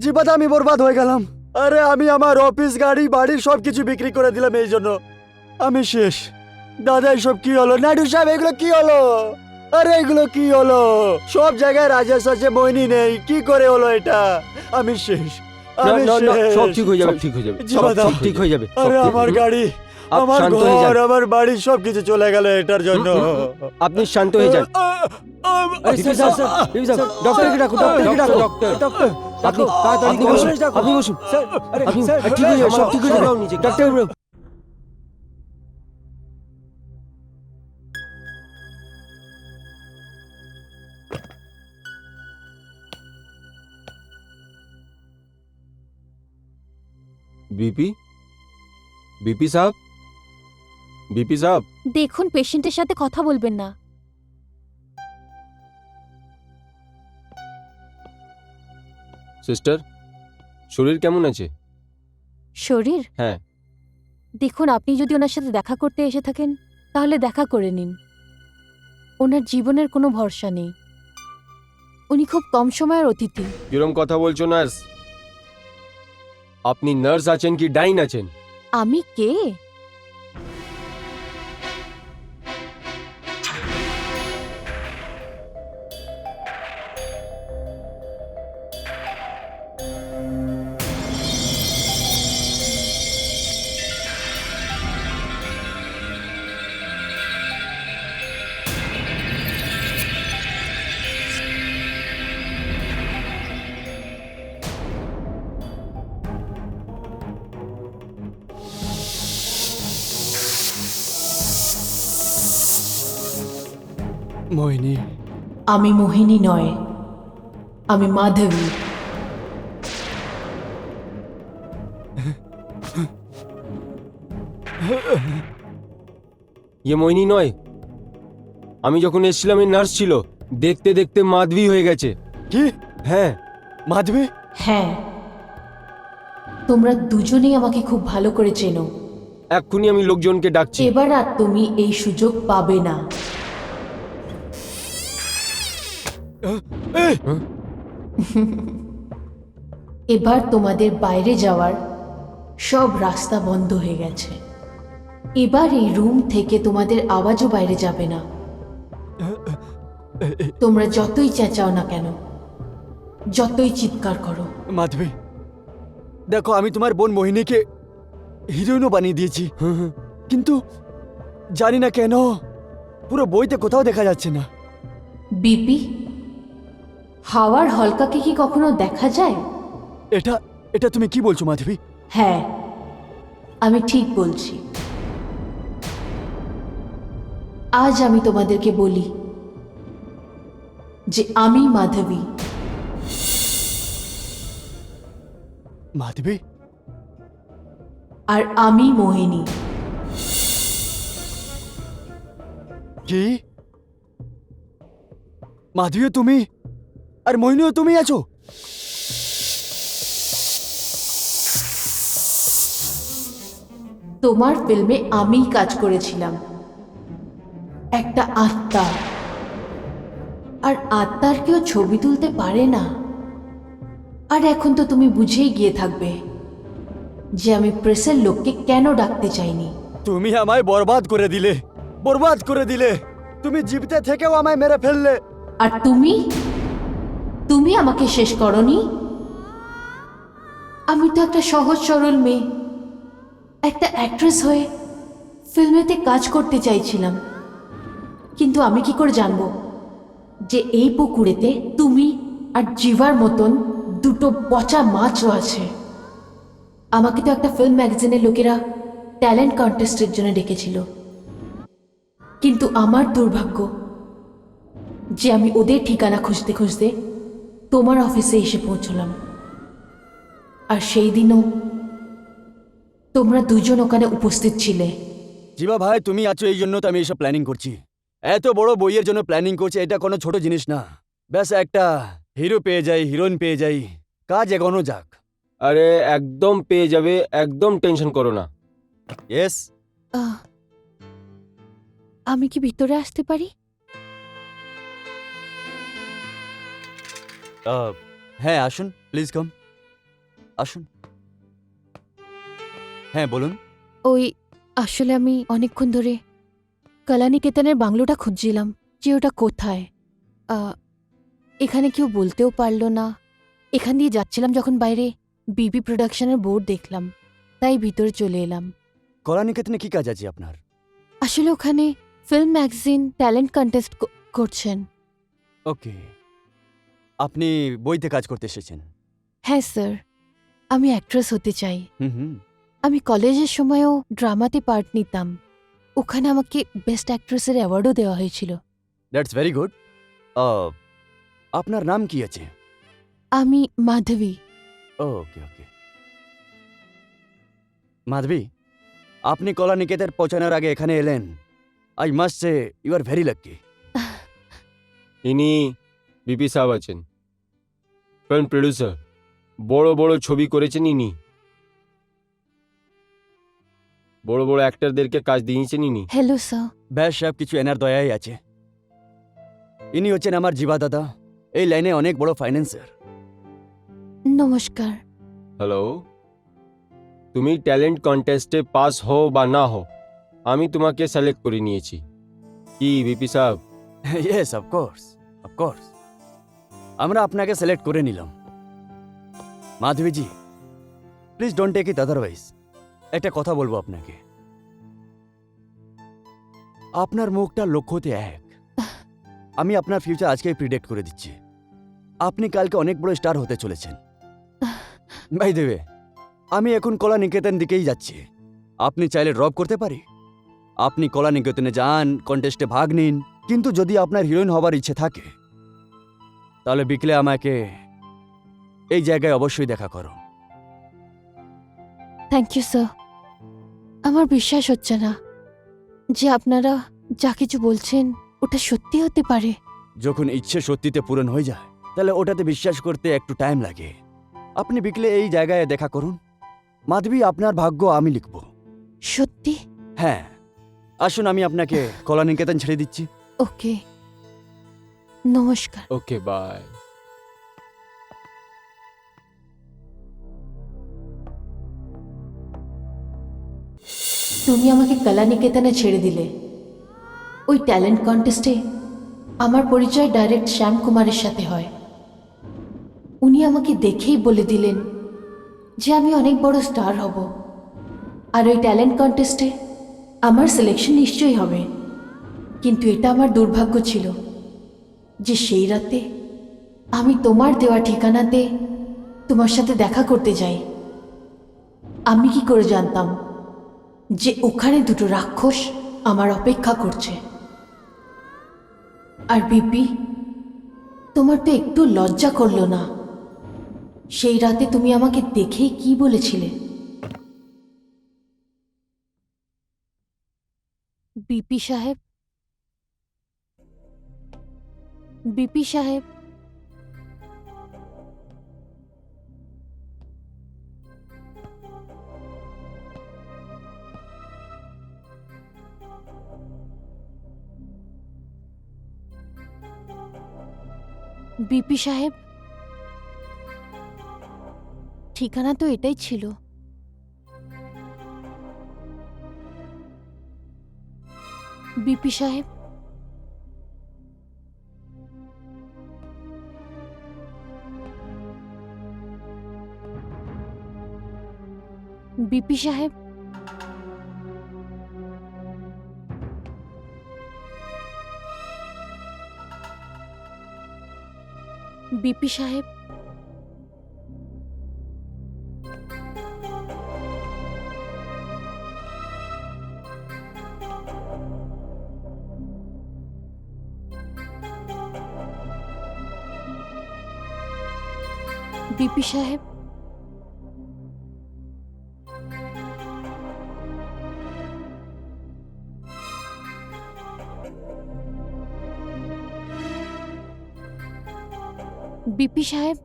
জীবনে আমি বরবাদ হয়ে গেলাম। আরে আমি আমার অফিস, গাড়ি, বাড়ি সবকিছু বিক্রি করে দিলাম এই জন্য। আমি শেষ। দাদা এসব কি হলো? নাইডু সাহেব এগুলো কি হলো? আরে এগুলো কি হলো? সব জায়গায় রাজেশ আছে, মোহিনী নেই, কি করে হলো এটা? আমি শেষ, না আমি না না, সব শেষ। ঠিক হয়ে যাবে, ঠিক হয়ে যাবে, জীবন সব দাও। ঠিক হয়ে যাবে। সব আরে ঠিক- আমার গাড়ি, আপ আমার শান্ত হয়ে যান। ঘর, আমার বাড়ি সবকিছু চলে গেল এটার জন্য। আপনি শান্ত হয়ে যান। আরে sir, sir, sir, please sir, ডক্টরকে ডাকুন, ডক্টরকে ডাকুন। ডক্টর, আপনি তাড়াতাড়ি বসুন, আপনি বসুন। স্যার, আপনি ঠিক হয়ে যাবে, সব ঠিক হয়ে যাবে। নিচে ডাক্তার বাবু। बीपी बीपी साहब बीपी साहब দেখুন পেশেন্টের সাথে কথা বলবেন না। সিস্টার শরীর কেমন আছে? শরীর? হ্যাঁ। দেখুন আপনি যদি ওনার সাথে দেখা করতে এসে থাকেন তাহলে দেখা করে নিন। ওনার জীবনের কোনো ভরসা নেই। উনি খুব কম সময়ের অতিথি। কিরম কথা বলছো নার্স? আপনি নার্স আছেন কি ডাইন আছেন? আমি কে? মোহিনী, আমি মোহিনী নয়, আমি মাধবী। ইয়ে মোহিনী নয়। আমি যখন এসেছিলাম এই নার্স ছিল, দেখতে দেখতে মাধবী হয়ে গেছে। কি? হ্যাঁ। মাধবী? হ্যাঁ, তোমরা দুজনেই আমাকে খুব ভালো করে চেনো। এক্ষুনি আমি লোকজনকে ডাকছি। এবার আর তুমি এই সুযোগ পাবে না। এবার তোমাদের বাইরে যাওয়ার সব রাস্তা বন্ধ হয়ে গেছে। এবার এই রুম থেকে তোমাদের আওয়াজও বাইরে যাবে না। তোমরা যতই চেঁচাও না কেন, যতই চিৎকার করো। মাধবী, দেখো আমি তোমার বোন মোহিনীকে হিরোইনও বানিয়ে দিয়েছি, কিন্তু জানি না কেন পুরো বইতে কোথাও দেখা যাচ্ছে না। বিপি, হাওয়ার হলকাকে কি কখনো দেখা যায়? এটা এটা তুমি কি বলছো মাধবী? হ্যাঁ, আমি ঠিক বলছি। আজ আমি তোমাদেরকে বলি যে আমি মাধবী। মাধবী? আর আমি মোহিনী। কি? মাধবীও তুমি আর মোহিনীও তুমি আছো? তোমার ফিল্মে আমিই কাজ করেছিলাম, একটা আত্মা। আর আত্মার কেউ ছবি তুলতে পারে না। আর এখন তো তুমি বুঝেই গিয়ে থাকবে যে আমি প্রেসের লোককে কেন ডাকতে চাইনি। তুমি আমায় বরবাদ করে দিলে, বরবাদ করে দিলে। তুমি জীবিত থেকেও আমায় মেরে ফেললে। আর তুমি তুমি আমাকে শেষ করনি। আমি তো একটা সহজ সরল মেয়ে, একটা অ্যাক্ট্রেস হয়ে ফিল্মেতে কাজ করতে চাইছিলাম। কিন্তু আমি কি করে জানবো যে এই পুকুরেতে তুমি আর জিভার মতন দুটো পচা মাছও আছে? আমাকে তো একটা ফিল্ম ম্যাগাজিনের লোকেরা ট্যালেন্ট কন্টেস্টের জন্য ডেকেছিল, কিন্তু আমার দুর্ভাগ্য যে আমি ওদের ঠিকানা খুঁজতে খুঁজতে তোমার অফিসে এসে পৌঁছলাম। আর সেই দিনও তোমরা দুজন ওখানে উপস্থিত ছিলে। জিবা ভাই, তুমি আছো এই জন্য তো আমি এইসব প্ল্যানিং করছি। এত বড় বইয়ের জন্য প্ল্যানিং করছি, এটা কোনো ছোট জিনিস না। ব্যাস একটা হিরো পেয়ে যাই, হিরোইন পেয়ে যাই, কাজ এগোনো যাক। আরে একদম পেয়ে যাবে, একদম টেনশন করো না। ইয়েস। আহ, আমি কি ভিতরে আসতে পারি? হ্যাঁ আসুন, প্লিজ কাম, আসুন। হ্যাঁ বলুন। ওই আসলে আমি অনেকক্ষণ ধরে কলানিকেতনের বাংলোটা খুঁজছিলাম, যে ওটা কোথায়। এখানে কেউ বলতেও পারলো না। এখান দিয়ে যাচ্ছিলাম যখন বাইরে বিবি প্রোডাকশনের বোর্ড দেখলাম, তাই ভিতরে চলে এলাম। কলানিকেতনে কি কাজ আছে আপনার? আসলে ওখানে ফিল্ম ম্যাগাজিন ট্যালেন্ট কন্টেস্ট করছেন। ওকে, আপনি বইতে কাজ করতে এসেছেন? হ্যাঁ স্যার, আমি অ্যাক্ট্রেস হতে চাই। হুম। আমি কলেজের সময়ও ড্রামাতে পার্ট নিতাম। ওখানে আমাকে বেস্ট অ্যাক্ট্রেসের অ্যাওয়ার্ডও দেওয়া হয়েছিল। That's very good. আপনার নাম কি আছে? আমি মাধবী। ওকে ওকে। মাধবী, আপনি কলা নিকেতন পৌঁছানোর আগে এখানে এলেন। I must say you are very lucky. ইনি বিপি সাহেব আছেন, ফিল্ম প্রডিউসার। বড় বড় ছবি করেছেন ইনি, বড় বড় অ্যাক্টরদেরকে কাজ দিয়েছেন ইনি। Hello sir. ব্যাস সব কিছু এনার দয়াই আছে। ইনি হচ্ছেন আমার জীবা দাদা, এই লাইনে অনেক বড় ফাইন্যান্সার। নমস্কার। হ্যালো, তুমি ট্যালেন্ট কন্টেস্টে পাস হও বা না হও, আমি তোমাকে সিলেক্ট করে নিয়েছি। কি বিপি সাহেব? ইয়েস, অফকোর্স অফকোর্স, আমরা আপনাকে সিলেক্ট করে নিলাম। মাধবীজি, please don't take it otherwise. একটা কথা বলবো আপনাকে, আপনার মুখটা লক্ষ্যতে এক। আমি আপনার ফিউচার আজকেই প্রিডিক্ট করে দিচ্ছি। আপনি কালকে অনেক বড় স্টার হতে চলেছেন। ভাই দেবে, আমি এখন কলা নিকেতন দিকেই যাচ্ছি। আপনি চাইলে ড্রপ করতে পারি। আপনি কলা নিকেতনে যান, কন্টেস্টে ভাগ নিন, কিন্তু যদি আপনার হিরোইন হবার ইচ্ছে থাকে তাহলে বিকেলে আমাকে এই জায়গায় অবশ্যই দেখা করো। Thank you sir. আমার বিশ্বাস হচ্ছে না যে আপনারা যা কিছু বলছেন ওটা সত্যি হতে পারে। যখন ইচ্ছে সত্যিতে পূরণ হয়ে যায় তাহলে ওটাতে বিশ্বাস করতে একটু টাইম লাগে। আপনি বিকেলে এই জায়গায় দেখা করুন। মাধবী, আপনার ভাগ্য আমি লিখব। সত্যি? হ্যাঁ, আসুন আমি আপনাকে কলা নিকেতন ছেড়ে দিচ্ছি। ওকে, নমস্কার। ওকে, বাই। তুমি আমাকে কলানিকেতনে ছেড়ে দিলে। ওই ট্যালেন্ট কন্টেস্টে আমার পরিচয় ডাইরেক্ট শ্যাম কুমারের সাথে হয়। উনি আমাকে দেখেই বলে দিলেন যে আমি অনেক বড় স্টার হব, আর ওই ট্যালেন্ট কন্টেস্টে আমার সিলেকশন নিশ্চয়ই হবে। কিন্তু এটা আমার দুর্ভাগ্য ছিল যে সেই রাতে আমি তোমার দেওয়া ঠিকানাতে তোমার সাথে দেখা করতে যাই। আমি কি করে জানতাম যে ওখানে দুটো রাক্ষস আমার অপেক্ষা করছে। আর বিপি, তোমার তো একটু লজ্জা করলো না? সেই রাতে তুমি আমাকে দেখেই কি বলেছিলে? বিপি সাহেব, বিপি সাহেব, বিপি সাহেব, ঠিকানা তো এটাই ছিল। বিপি সাহেব, বিপি সাহেব, বিপি সাহেব, বিপি সাহেব, বিপি সাহেব,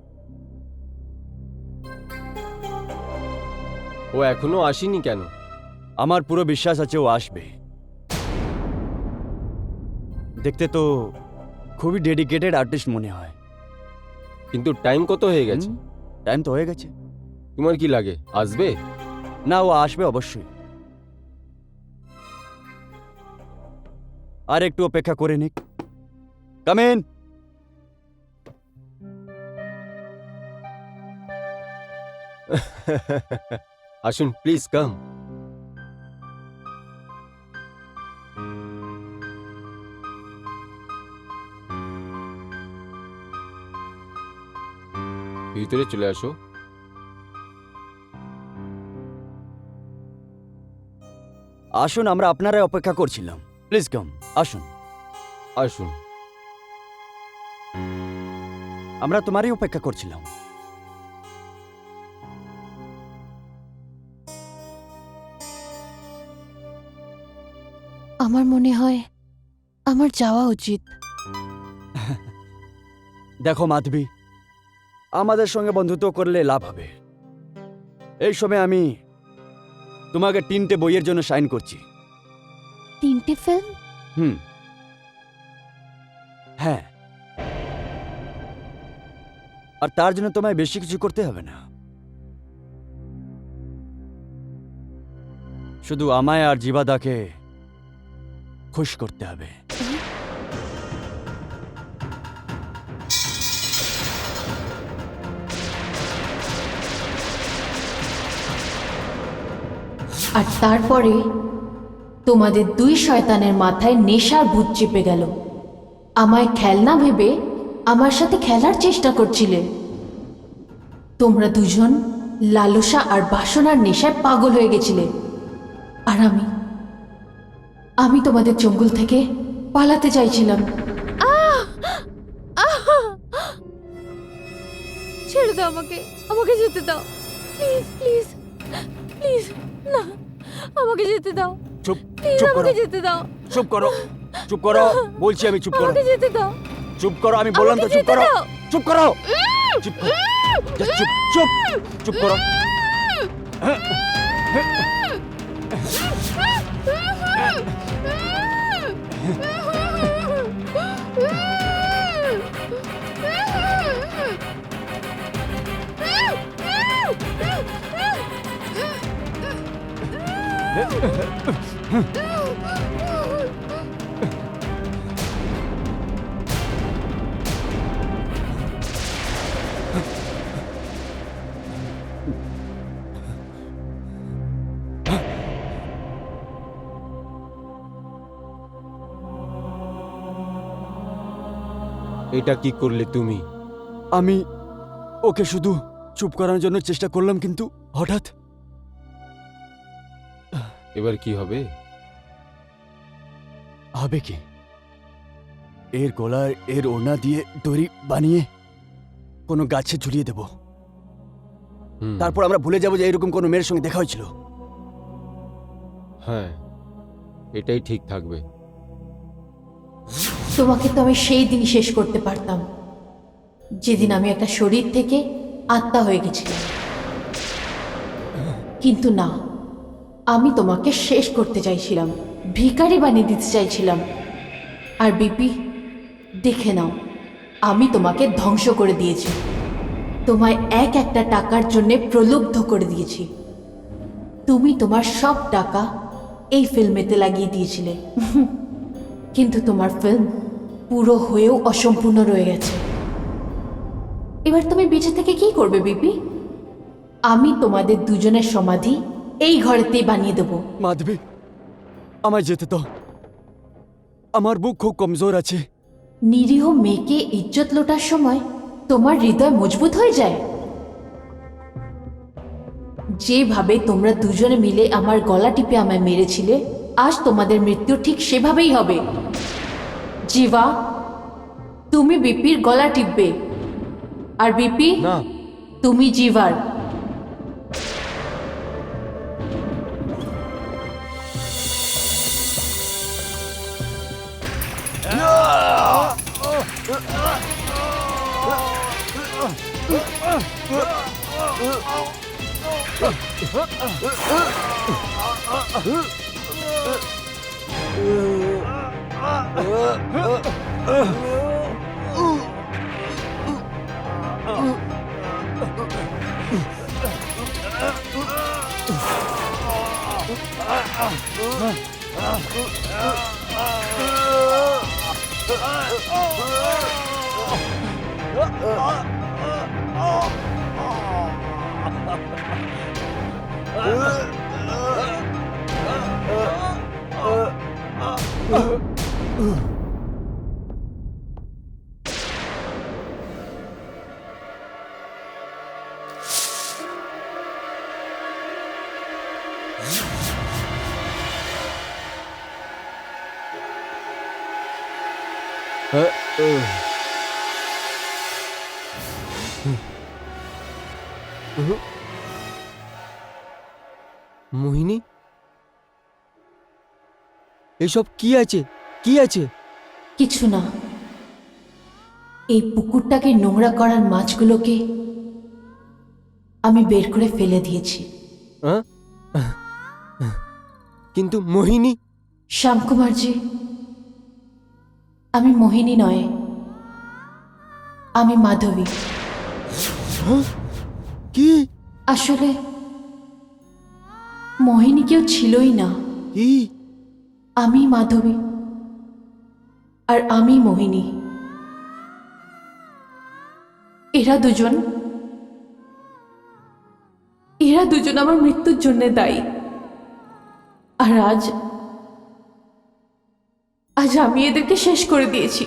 ও এখনো আসেনি কেন? আমার পুরো বিশ্বাস আছে ও আসবে। দেখতে তো খুবই ডেডিকেটেড আর্টিস্ট মনে হয়। কিন্তু টাইম কত হয়ে গেছে? টাইম তো হয়ে গেছে। তোমার কি লাগে আসবে? না, ও আসবে অবশ্যই। আর একটু অপেক্ষা করে নিক। Come in. আসুন, প্লিজ কাম। ভিতরে চলে আসো। আসুন, আমরা আপনারাই অপেক্ষা করছিলাম। প্লিজ কাম, আসুন। আসুন। আমরা তোমারই অপেক্ষা করছিলাম। আমার মনে হয় আমার যাওয়া উচিত। দেখো মাধবী, আমাদের সঙ্গে বন্ধুত্ব করলে লাভ হবে। এই সময় আমি তোমাকে 3টে বইয়ের জন্য সাইন করছি। 3টে ফিল্ম? হুম, হ্যাঁ। আর তার জন্য তোমায় বেশি কিছু করতে হবে না, শুধু আমায় আর জীবাদাকে খুশ করতে হবে। আর তারপরে তোমাদের 2 শয়তানের মাথায় নেশার ভূত চেপে গেল। আমায় খেলনা ভেবে আমার সাথে খেলার চেষ্টা করছিলে। তোমরা দুজন লালসা আর বাসনার নেশায় পাগল হয়ে গেছিলে। আর আমি তোমাদের জঙ্গল থেকে পালাতে চাইছিলাম। ছেড়ে দাও আমাকে, আমাকে যেতে দাও প্লিজ, প্লিজ, প্লিজ। না, আমাকে যেতে দাও চুপ প্লিজ, চুপ করো, আমাকে যেতে দাও, চুপ করো, চুপ করো, বলছি আমি চুপ করো, আমাকে যেতে দাও, চুপ করো, আমি বললাম তো আমাকে চুপ যেতে করো, দাও। চুপ করো, চুপ করো, চুপ চুপ চুপ করো। এটা কি করলে তুমি? আমি ওকে শুধু চুপ করানোর জন্য চেষ্টা করলাম, কিন্তু হঠাৎ এবার কি হবে? হবে কি, এর গলার এর ওড়না দিয়ে দড়ি বানিয়ে কোনো গাছে ঝুলিয়ে দেব। হুম, তারপর আমরা ভুলে যাবো যে এরকম কোনো মেয়ের সঙ্গে দেখা হয়েছিল। হ্যাঁ, এটাই ঠিক থাকবে। তোমাকে তো আমি সেই দিনই শেষ করতে পারতাম, যেদিন আমি একটা শরীর থেকে আত্মা হয়ে গেছিলাম। কিন্তু না, আমি তোমাকে শেষ করতে চাইছিলাম, ভিখারি বানিয়ে দিতে চাইছিলাম। আর বিপি, দেখে নাও, আমি তোমাকে ধ্বংস করে দিয়েছি। তোমায় একটা টাকার জন্য প্রলুব্ধ করে দিয়েছি। তুমি তোমার সব টাকা এই ফিল্মেতে লাগিয়ে দিয়েছিলে, কিন্তু তোমার ফিল্ম পুরো হয়েও অসম্পূর্ণ রয়ে গেছে। এবার তুমি বেঁচে থেকে কি করবে বিপি? আমি তোমাদের দুজনের সমাধি এই ঘরেতেই বানিয়ে দেব। মাধবী, আমায় যেতে দাও, আমার বুক খুব কমজোর আছে। নিরীহ মেয়েকে ইজ্জত লোটার সময় তোমার হৃদয় মজবুত হয়ে যায়। যেভাবে তোমরা দুজনে মিলে আমার গলা টিপে আমায় মেরেছিলে, আজ তোমাদের মৃত্যু ঠিক সেভাবেই হবে। জিভা, তুমি বিপির গলা টিপবে, আর বিপি না, তুমি জিভার। মোহিনী, এসব কি আছে? কি আছে? কিছু না, এই পুকুরটাকে নোংরা করার মাছগুলোকে আমি বের করে ফেলে দিয়েছি। হ্যাঁ? কিন্তু মোহিনী? শ্যামকুমারজি, আমি মোহিনী নয়, আমি মাধবী। কি? আসলে মোহিনী কেউ ছিলই না, কি? আমি মাধবী আর আমি মোহিনী। এরা দুজন আমার মৃত্যুর জন্য দায়ী। আর আজ আমি এদেরকে শেষ করে দিয়েছি।